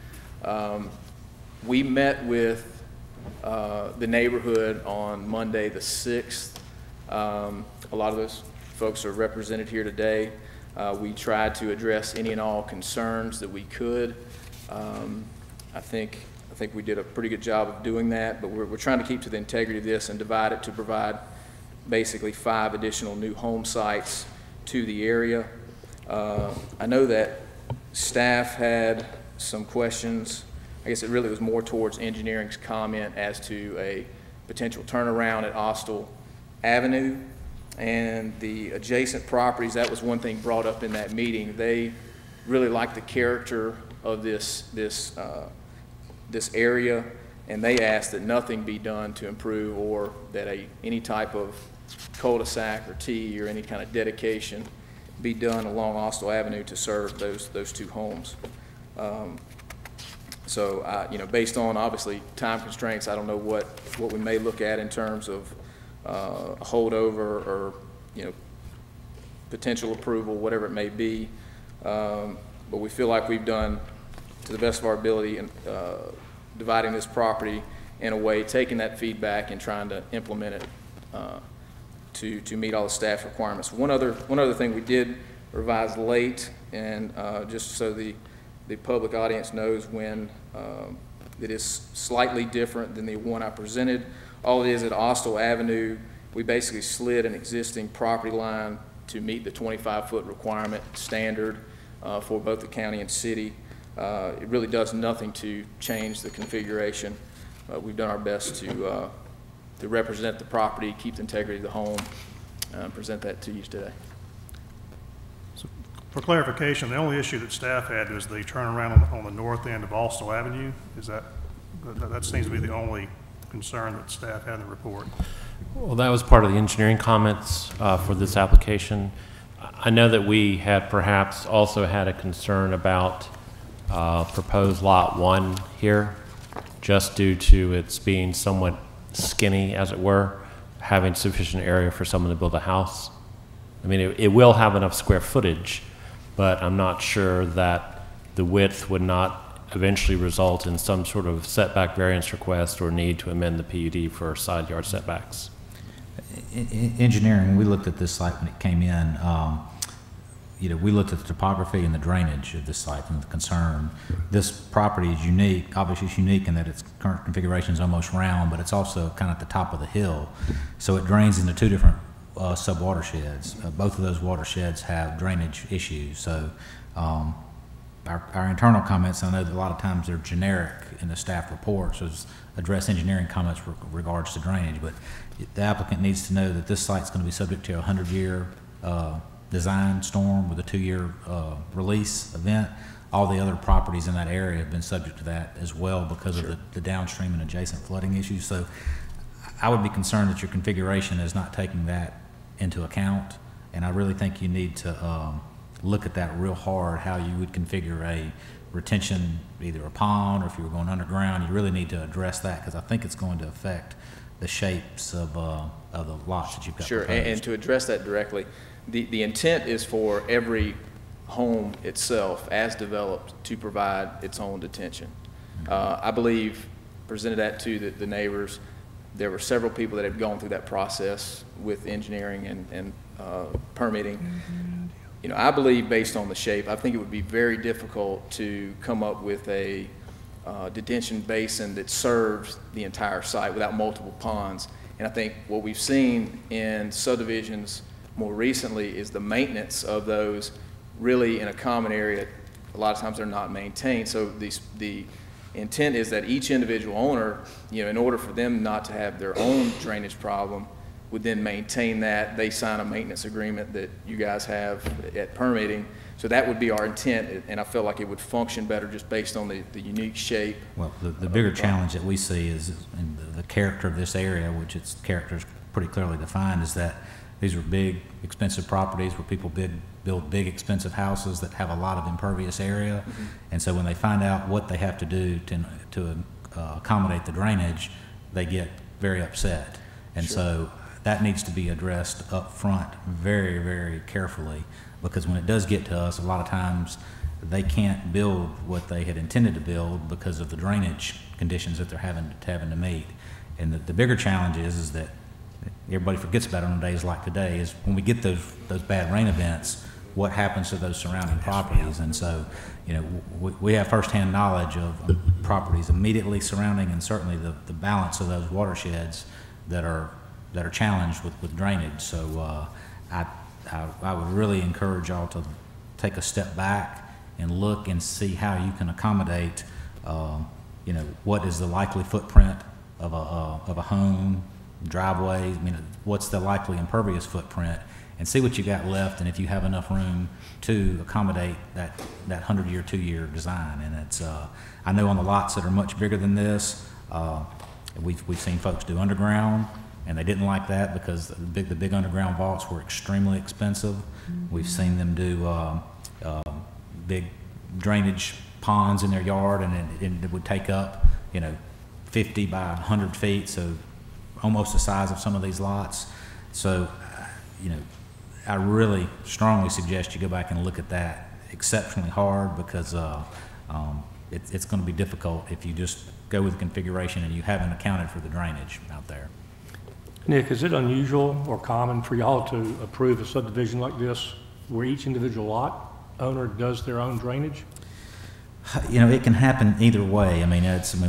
We met with the neighborhood on Monday the 6th. A lot of those folks are represented here today. We tried to address any and all concerns that we could. I think we did a pretty good job of doing that, but we're trying to keep to the integrity of this and divide it to provide basically 5 additional new home sites to the area. I know that staff had some questions. I guess it really was more towards engineering's comment as to a potential turnaround at Austell Avenue and the adjacent properties. That was one thing brought up in that meeting. They really like the character of this area, and they asked that nothing be done to improve, or that any type of cul-de-sac or T or any kind of dedication be done along Austell Avenue to serve those 2 homes. So, you know, based on obviously time constraints, I don't know what we may look at in terms of a holdover or, you know, potential approval, whatever it may be. But we feel like we've done, to the best of our ability, in dividing this property in a way, taking that feedback and trying to implement it to meet all the staff requirements. One other thing we did revise late, and just so the public audience knows when it is slightly different than the one I presented. All it is at Austell Avenue, we basically slid an existing property line to meet the 25-foot requirement standard for both the county and city. It really does nothing to change the configuration. We've done our best to represent the property, keep the integrity of the home, and present that to you today. So for clarification, the only issue that staff had was the turnaround on the north end of Austell Avenue. Is that seems to be the only concern that staff had in the report? Well, that was part of the engineering comments for this application. I know that we had perhaps also had a concern about proposed Lot 1 here, just due to its being somewhat skinny, as it were, having sufficient area for someone to build a house. I mean, it will have enough square footage, but I'm not sure that the width would not eventually result in some sort of setback variance request or need to amend the PUD for side yard setbacks. Engineering, when we looked at this site when it came in, you know, we looked at the topography and the drainage of this site and the concern. This property is unique. Obviously, it's unique in that its current configuration is almost round, but it's also kind of at the top of the hill. So it drains into 2 different sub-watersheds. Both of those watersheds have drainage issues. So our internal comments, I know that a lot of times they're generic in the staff reports, so address engineering comments with regards to drainage, but the applicant needs to know that this site's going to be subject to a 100-year design storm with a 2-year release event. All the other properties in that area have been subject to that as well because of the downstream and adjacent flooding issues. So I would be concerned that your configuration is not taking that into account, and I really think you need to look at that real hard, how you would configure a retention, either a pond or if you were going underground. You really need to address that because I think it's going to affect the shapes of the lots that you've got Sure, proposed. and to address that directly, the intent is for every home itself, as developed, to provide its own detention. I believe, presented that to the neighbors, there were several people that had gone through that process with engineering and permitting. You know, I believe based on the shape, I think it would be very difficult to come up with a detention basin that serves the entire site without multiple ponds. And I think what we've seen in subdivisions more recently is the maintenance of those really in a common area. A lot of times they're not maintained. So the intent is that each individual owner, you know, in order for them not to have their own drainage problem, would then maintain that. They sign a maintenance agreement that you guys have at permitting. So that would be our intent, and I feel like it would function better just based on the unique shape. Well, the bigger challenge that we see is in the character of this area, which its character is pretty clearly defined, is that these are big, expensive properties where people build big, expensive houses that have a lot of impervious area. Mm-hmm. And so when they find out what they have to do to accommodate the drainage, they get very upset. And Sure. so that needs to be addressed up front very, very carefully, because when it does get to us, a lot of times they can't build what they had intended to build because of the drainage conditions that they're having to meet. And the bigger challenge is that everybody forgets about it on days like today, is when we get those bad rain events, what happens to those surrounding properties. And so, you know, we have firsthand knowledge of properties immediately surrounding, and certainly the balance of those watersheds that are challenged with drainage. So I would really encourage y'all to take a step back and look and see how you can accommodate, you know, what is the likely footprint of a home, driveway. I mean, what's the likely impervious footprint, and see what you got left, and if you have enough room to accommodate that 100-year, 2-year design. And it's I know on the lots that are much bigger than this, we've seen folks do underground, and they didn't like that because the big underground vaults were extremely expensive. We've seen them do big drainage ponds in their yard, and it would take up, you know, 50 by 100 feet, so almost the size of some of these lots. So, you know, I really strongly suggest you go back and look at that exceptionally hard, because it's going to be difficult if you just go with the configuration and you haven't accounted for the drainage out there. Nick, is it unusual or common for y'all to approve a subdivision like this where each individual lot owner does their own drainage? You know, it can happen either way. I mean,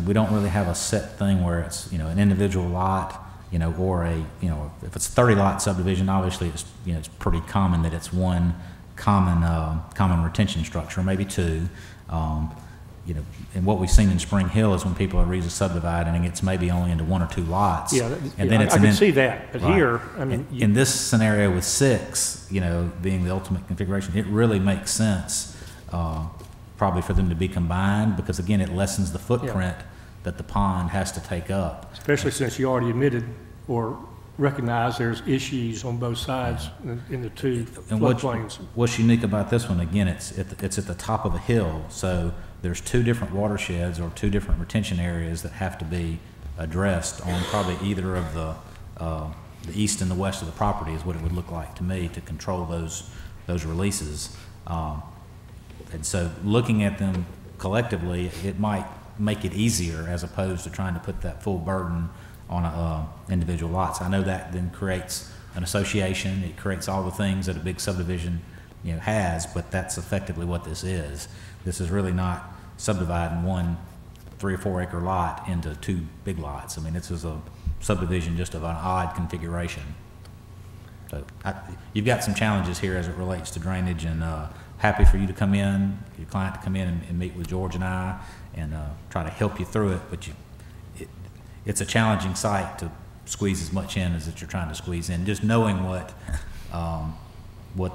we don't really have a set thing where it's, you know, an individual lot, you know, or if it's a 30-lot subdivision, obviously it's, you know, it's pretty common that it's one common retention structure, maybe two. You know, and what we've seen in Spring Hill is when people are subdividing, it's maybe only into 1 or 2 lots. Yeah, and then I can see that. But right. Here, I mean, in this scenario with 6, you know, being the ultimate configuration, it really makes sense probably for them to be combined, because again, it lessens the footprint that the pond has to take up. Especially since you already admitted or recognized there's issues on both sides in the two floodplains. What's unique about this one, again, it's at the top of a hill, so there's 2 different watersheds or 2 different retention areas that have to be addressed on probably either of the east and the west of the property, is what it would look like to me, to control those releases. And so looking at them collectively, it might make it easier as opposed to trying to put that full burden on individual lots. I know that then creates an association. It creates all the things that a big subdivision, you know, has, but that's effectively what this is. This is really not subdividing one 3 or 4 acre lot into 2 big lots. I mean, this is a subdivision just of an odd configuration. So you've got some challenges here as it relates to drainage, and happy for you to come in, your client to come in and meet with George and I, and try to help you through it. But it's a challenging site to squeeze as much in as that you're trying to squeeze in. Just knowing what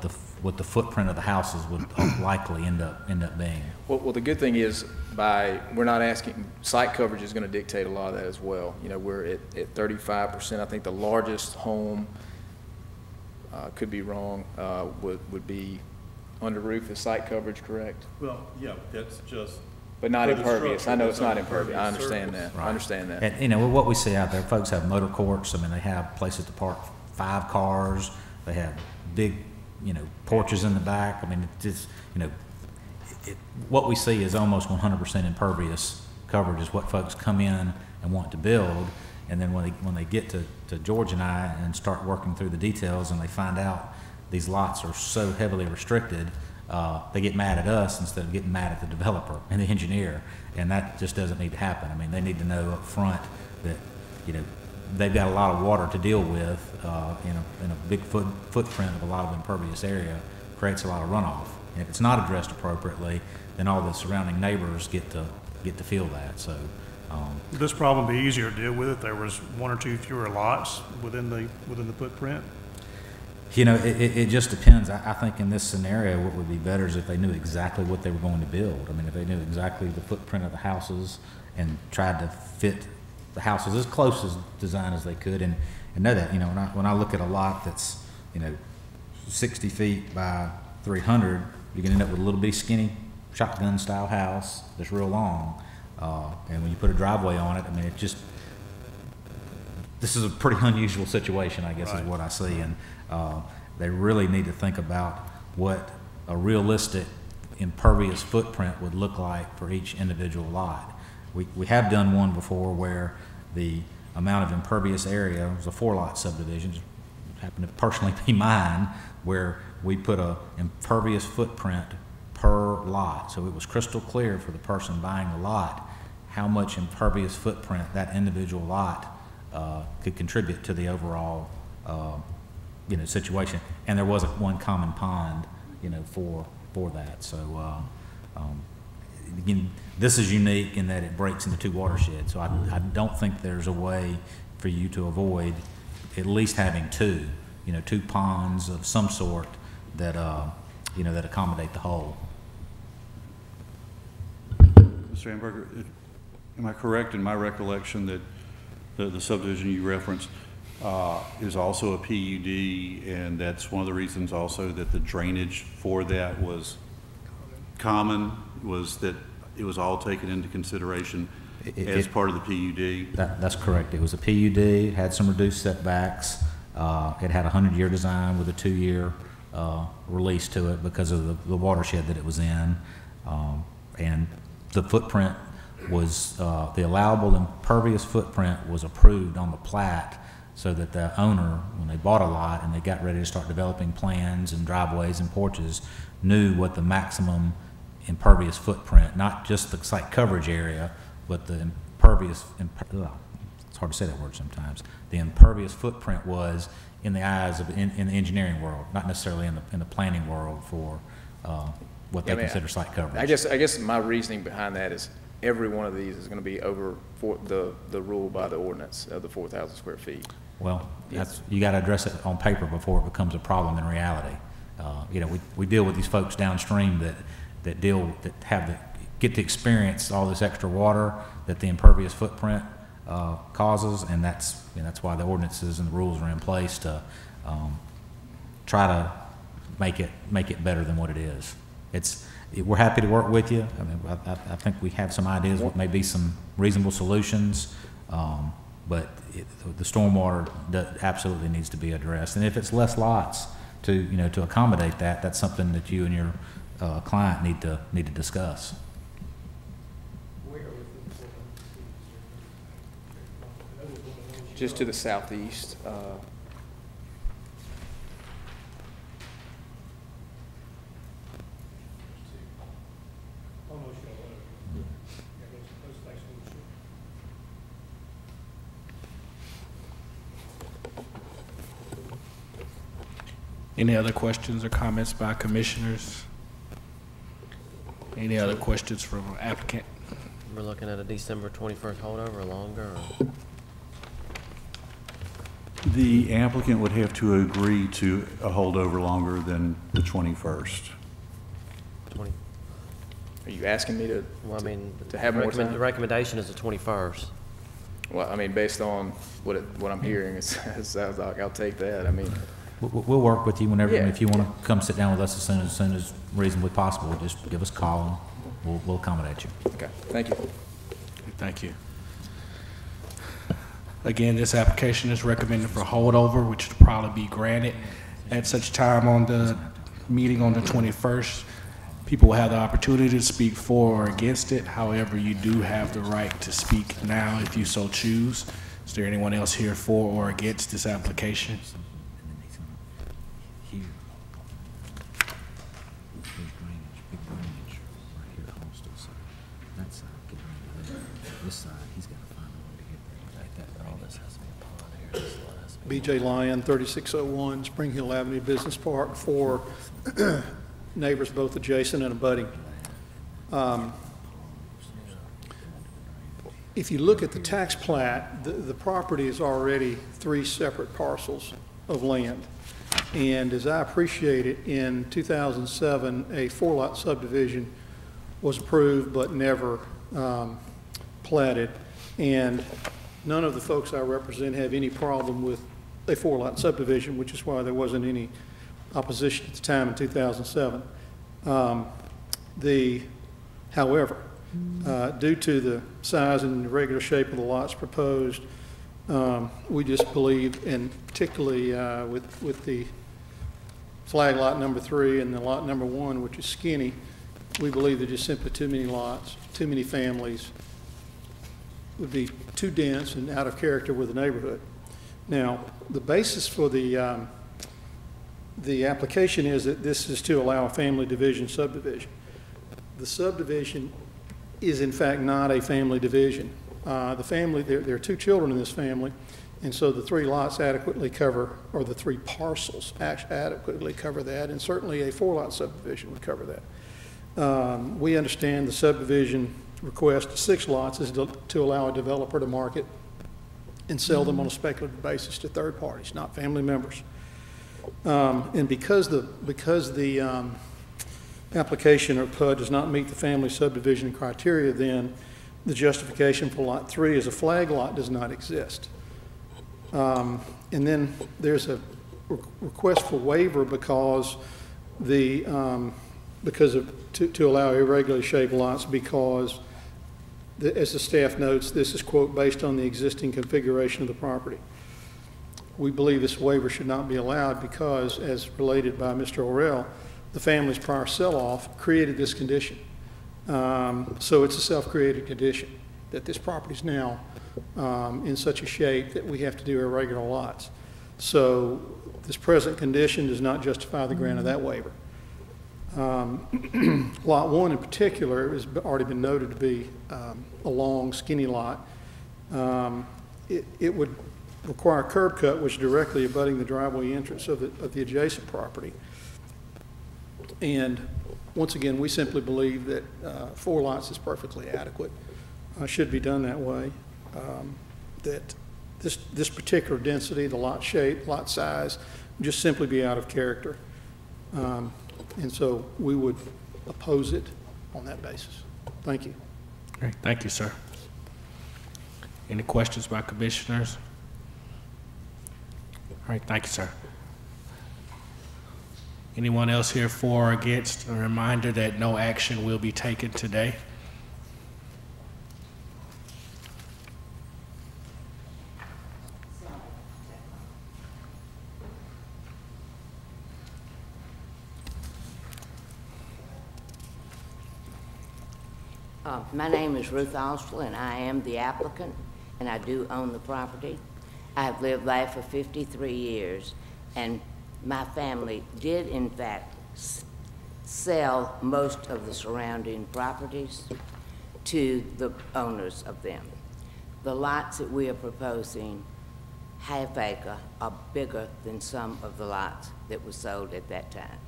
the footprint of the houses would likely end up being. Well, the good thing is, we're not asking, site coverage is going to dictate a lot of that as well. You know, we're at 35%. I think the largest home, could be wrong, would be under roof. Is site coverage correct? Well, yeah, that's just. But not impervious. I know it's not impervious. I understand that. Right. I understand that. And, you know, what we see out there, folks have motor courts. I mean, they have places to park 5 cars. They have big, you know, porches in the back. I mean, it just, you know, what we see is almost 100% impervious coverage is what folks come in and want to build. And then when they get to George and I and start working through the details, and they find out these lots are so heavily restricted, they get mad at us instead of getting mad at the developer and the engineer, and that just doesn't need to happen. I mean, they need to know up front that, you know, they've got a lot of water to deal with in a big footprint of a lot of impervious area, creates a lot of runoff. And if it's not addressed appropriately, then all the surrounding neighbors get to feel that. So would this problem be easier to deal with if there was 1 or 2 fewer lots within the footprint? You know, it just depends. I think in this scenario, what would be better is if they knew exactly what they were going to build. I mean, if they knew exactly the footprint of the houses and tried to fit the houses as close as design as they could, and know that, you know, when I look at a lot that's, you know, 60 feet by 300, you can end up with a little bitty skinny shotgun style house that's real long. And when you put a driveway on it, I mean, this is a pretty unusual situation, I guess, right, is what I see. And they really need to think about what a realistic impervious footprint would look like for each individual lot. We have done one before where the amount of impervious area was a 4-lot subdivision, just happened to personally be mine, where we put a impervious footprint per lot. So it was crystal clear for the person buying the lot how much impervious footprint that individual lot could contribute to the overall situation. And there wasn't one common pond, for that. So again, this is unique in that it breaks into 2 watersheds. So I don't think there's a way for you to avoid at least having 2 ponds of some sort that that accommodate the whole. Mr. Amberger, am I correct in my recollection that the subdivision you referenced is also a PUD, and that's one of the reasons also that the drainage for that was common, was that it was all taken into consideration as part of the PUD? That's correct. It was a PUD, had some reduced setbacks. It had a 100-year design with a 2-year release to it because of the watershed that it was in. And the footprint was, the allowable impervious footprint was approved on the plat so that the owner, when they bought a lot and they got ready to start developing plans and driveways and porches, knew what the maximum impervious footprint, not just the site coverage area, but the impervious, it's hard to say that word sometimes, the impervious footprint was in the eyes of, in the engineering world, not necessarily in the planning world for what they consider site coverage. I guess my reasoning behind that is every one of these is going to be over the rule by the ordinance of the 4,000 square feet. Well, you got to address it on paper before it becomes a problem in reality. We deal with these folks downstream that get to experience all this extra water that the impervious footprint causes, and that's why the ordinances and the rules are in place to try to make it better than what it is. We're happy to work with you. I mean, I think we have some ideas what may be some reasonable solutions, but the stormwater absolutely needs to be addressed. And if it's less lots to accommodate that, that's something that you and your client need to discuss. Just to the southeast. Any other questions or comments by commissioners? Any other questions from applicant? We're looking at a December 21st holdover or longer? Or? The applicant would have to agree to a holdover longer than the 21st. 20. Are you asking me to? Well, I mean, to have more time? The recommendation is the 21st. Well, I mean, based on what I'm hearing, it sounds like I'll take that. I mean, we'll work with you whenever. Yeah. If you want to come sit down with us as soon as reasonably possible, just give us a call and we'll accommodate you. Okay. Thank you. Thank you. Again, this application is recommended for holdover, which will probably be granted at such time on the meeting on the 21st. People will have the opportunity to speak for or against it. However, you do have the right to speak now if you so choose. Is there anyone else here for or against this application? BJ Lyon, 3601 Spring Hill Avenue Business Park, for neighbors both adjacent and abutting. If you look at the tax plat, the property is already 3 separate parcels of land. And as I appreciate it, in 2007, a 4-lot subdivision was approved but never platted. And none of the folks I represent have any problem with a 4-lot subdivision, which is why there wasn't any opposition at the time in 2007. However, due to the size and irregular shape of the lots proposed, we just believe, and particularly with the flag lot number 3 and the lot number 1, which is skinny, We believe there's just simply too many lots, too many families, would be too dense and out of character with the neighborhood. Now, the basis for the application is that this is to allow a family division subdivision. The subdivision is in fact not a family division. The family, there are 2 children in this family, and so the 3 lots adequately cover, or the 3 parcels adequately cover that, and certainly a 4-lot subdivision would cover that. We understand the subdivision request of 6 lots is to allow a developer to market and sell them on a speculative basis to third parties, not family members. And because the application or PUD does not meet the family subdivision criteria, then the justification for Lot 3 as a flag lot does not exist. And then there's a request for waiver because to allow irregularly shaped lots, because as the staff notes, this is, quote, based on the existing configuration of the property. We believe this waiver should not be allowed because, as related by Mr. Orrell, the family's prior sell-off created this condition. So it's a self-created condition that this property is now in such a shape that we have to do irregular lots. So this present condition does not justify the grant of that waiver. Lot 1 in particular has already been noted to be a long, skinny lot. It would require a curb cut which is directly abutting the driveway entrance of the adjacent property. And once again, we simply believe that 4 lots is perfectly adequate, should be done that way. That this particular density, the lot shape, lot size, just simply be out of character. And so we would oppose it on that basis. Thank you. Great. Thank you, sir. Any questions by commissioners? All right, thank you, sir. Anyone else here for or against? A reminder that no action will be taken today. My name is Ruth Austell, and I am the applicant, and I do own the property. I have lived life for 53 years, and my family did, in fact, sell most of the surrounding properties to the owners of them. The lots that we are proposing, half acre, are bigger than some of the lots that were sold at that time.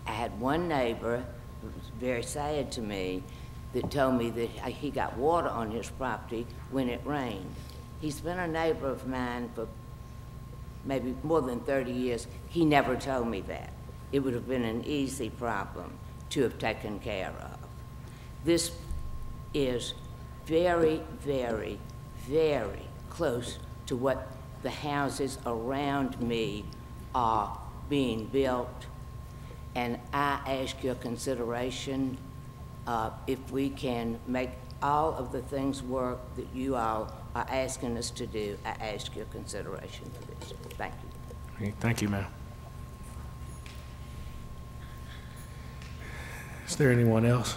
I had one neighbor who was very sad to me that told me that he got water on his property when it rained. He's been a neighbor of mine for maybe more than 30 years. He never told me that. It would have been an easy problem to have taken care of. This is very, very, very close to what the houses around me are being built. And I ask your consideration if we can make all of the things work that you all are asking us to do. I ask your consideration for this. Thank you. Great. Thank you, ma'am. Is there anyone else?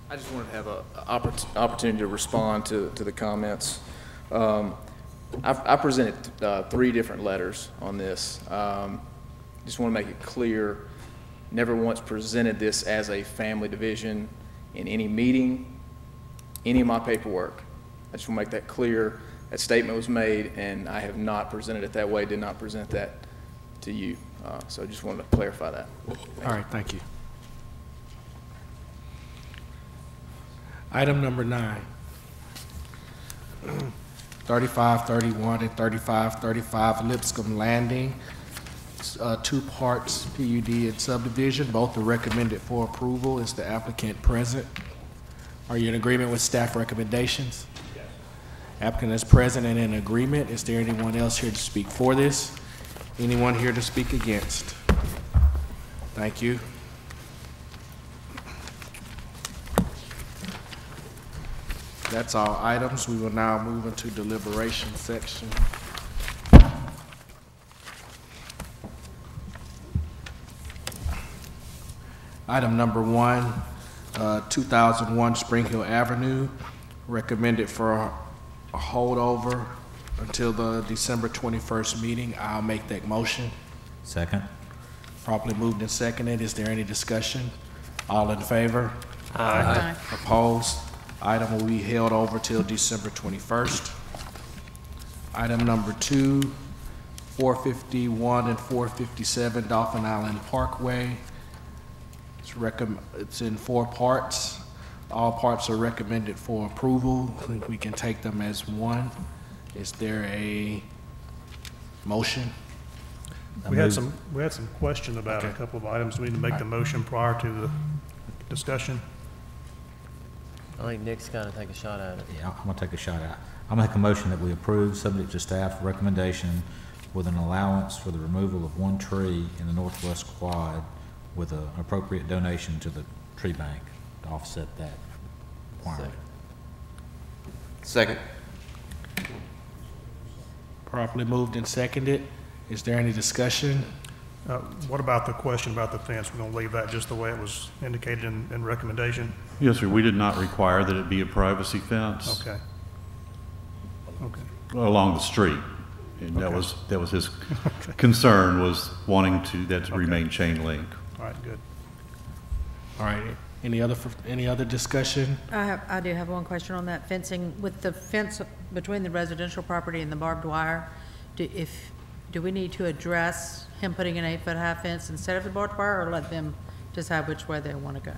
I just wanted to have an opportunity to respond to the comments. I presented 3 different letters on this. Just want to make it clear, never once presented this as a family division in any meeting, any of my paperwork. I just want to make that clear. That statement was made, and I have not presented it that way, did not present that to you. So I just wanted to clarify that. All right, thank you. Item number 9, 3531 and 3535 Lipscomb Landing, 2 parts PUD and subdivision. Both are recommended for approval. Is the applicant present? Are you in agreement with staff recommendations? Yes. Applicant is present and in agreement. Is there anyone else here to speak for this? Anyone here to speak against? Thank you. That's all items. We will now move into deliberation section. Item number 1, 2001 Spring Hill Avenue, recommended for a holdover until the December 21st meeting. I'll make that motion. Second. Properly moved and seconded. Is there any discussion? All in favor? Aye. Opposed? Item will be held over till December 21st. Item number 2, 451 and 457 Dolphin Island Parkway. It's in 4 parts. All parts are recommended for approval. I think we can take them as one. Is there a motion? We had some question about a Okay. couple of items. We need to make the motion prior to the discussion. I think Nick's got to take a shot at it. Yeah, I'm gonna take a shot at it. I'll make a motion that we approve, subject to staff recommendation, with an allowance for the removal of 1 tree in the northwest quad with an appropriate donation to the tree bank to offset that requirement. Second. Properly moved and seconded. Is there any discussion? What about the question about the fence? We're going to leave that just the way it was indicated in recommendation? Yes, sir, we did not require that it be a privacy fence. Okay. Okay. Along the street. And that was his concern, was wanting that to remain chain link. All right, good. All right, any other discussion? I do have one question on that fencing. With the fence between the residential property and the barbed wire, do we need to address him putting an 8-foot high fence instead of the barbed wire, or let them decide which way they want to go?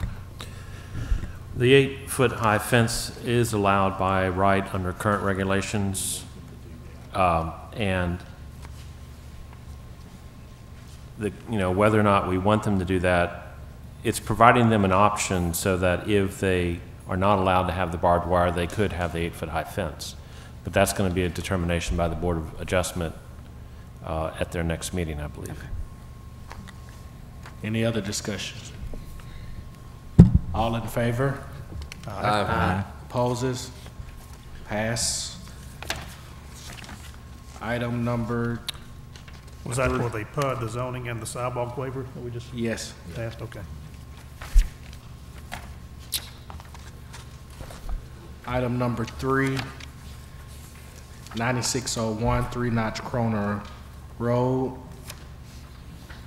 The 8-foot high fence is allowed by right under current regulations, and whether or not we want them to do that, it's providing them an option so that if they are not allowed to have the barbed wire, they could have the 8-foot high fence. But that's going to be a determination by the Board of Adjustment at their next meeting, I believe. Okay. Any other discussions? All in favor? Aye. Opposes? Pass. Item number... Was that for the PUD, the zoning, and the sidewalk waiver that we just Yes. passed? Okay. Item number 3, 9601 Three Notch Kroner Road,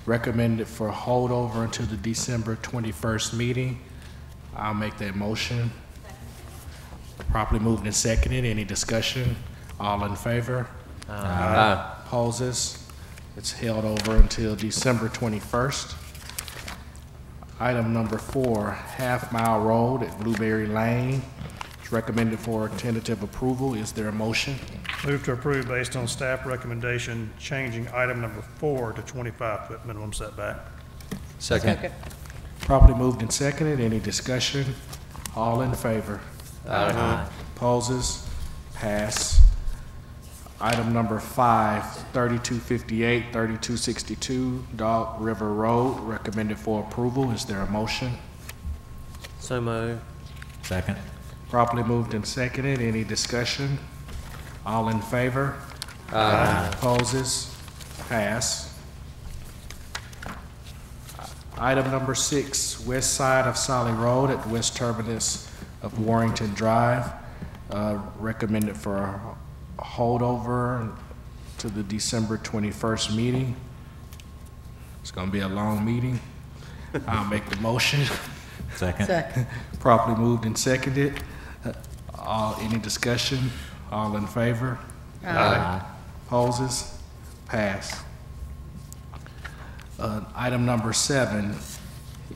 recommended for holdover until the December 21st meeting. I'll make that motion. Properly moved and seconded. Any discussion? All in favor? Aye. Opposes? It's held over until December 21st. Item number 4, Half Mile Road at Blueberry Lane. It's recommended for tentative approval. Is there a motion? Move to approve based on staff recommendation, changing item number 4 to 25-foot minimum setback. Second. Properly moved and seconded. Any discussion? All in favor? Aye. Opposes? Pass. Item number 5, 3258, 3262 Dog River Road, recommended for approval. Is there a motion? So moved. Second. Properly moved and seconded. Any discussion? All in favor? Aye. Opposes? Pass. Item number 6, west side of Solly Road at the west terminus of Warrington Drive, recommended for a holdover to the December 21st meeting. It's going to be a long meeting. I'll make the motion. Second. Properly moved and seconded. Any discussion? All in favor? Aye. Opposes? Pass. Item number 7,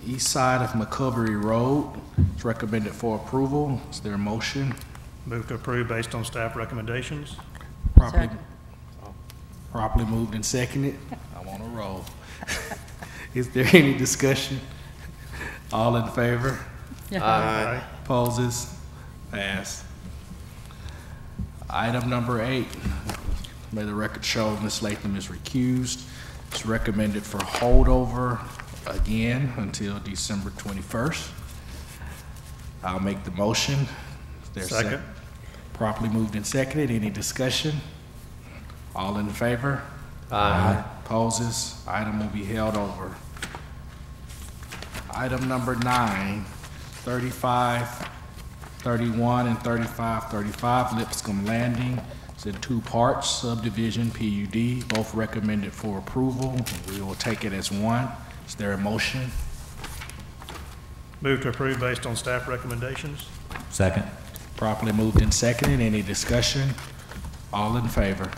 east side of McCovery Road. It's recommended for approval. Is there a motion? Move to approve based on staff recommendations. Properly, Second. properly moved and seconded. I'm on a roll. Is there any discussion? All in favor? Aye. Opposes? Pass. Item number 8, may the record show Ms. Latham is recused. It's recommended for holdover again until December 21st. I'll make the motion. Is there a Second. Properly moved and seconded. Any discussion? All in favor? Aye. Opposes? Item will be held over. Item number 9, 3531 and 3535 Lipscomb Landing. It's in 2 parts, subdivision PUD, both recommended for approval. We will take it as one. Is there a motion? Move to approve based on staff recommendations. Second. Properly moved and seconded. Any discussion? All in favor?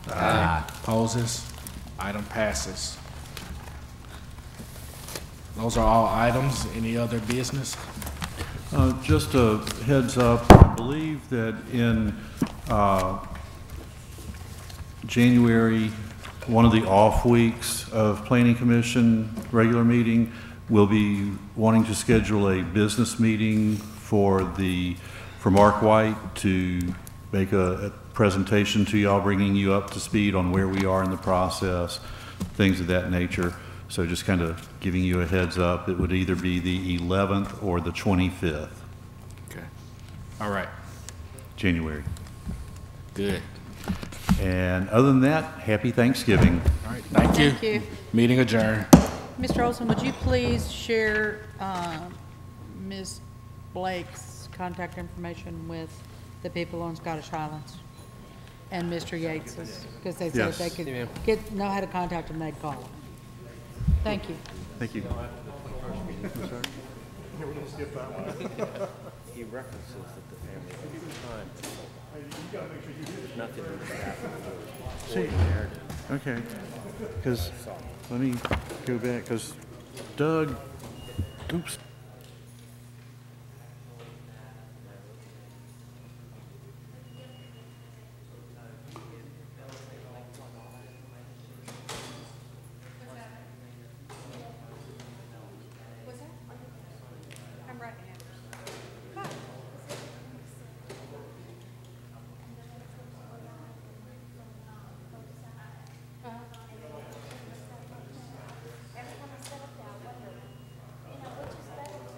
Aye. Opposes? Item passes. Those are all items. Any other business? Just a heads up, I believe that in January, one of the off weeks of Planning Commission regular meeting, we'll be wanting to schedule a business meeting for Mark White to make a presentation to y'all, bringing you up to speed on where we are in the process, things of that nature. So just kind of giving you a heads up, it would either be the 11th or the 25th. Okay. All right. January. Good. And other than that, happy Thanksgiving. All right. Thank you. Thank you. Meeting adjourned. Mr. Olson, would you please share Ms. Blake's contact information with the people on Scottish Highlands and Mr. Yates's? Because they said Yes. they could know how to contact them, they'd call them. Thank you. Thank you. He references that the family there's nothing in that See, okay, because, let me go back, because Doug, oops.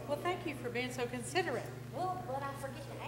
Well, thank you for being so considerate. Well, but I forget to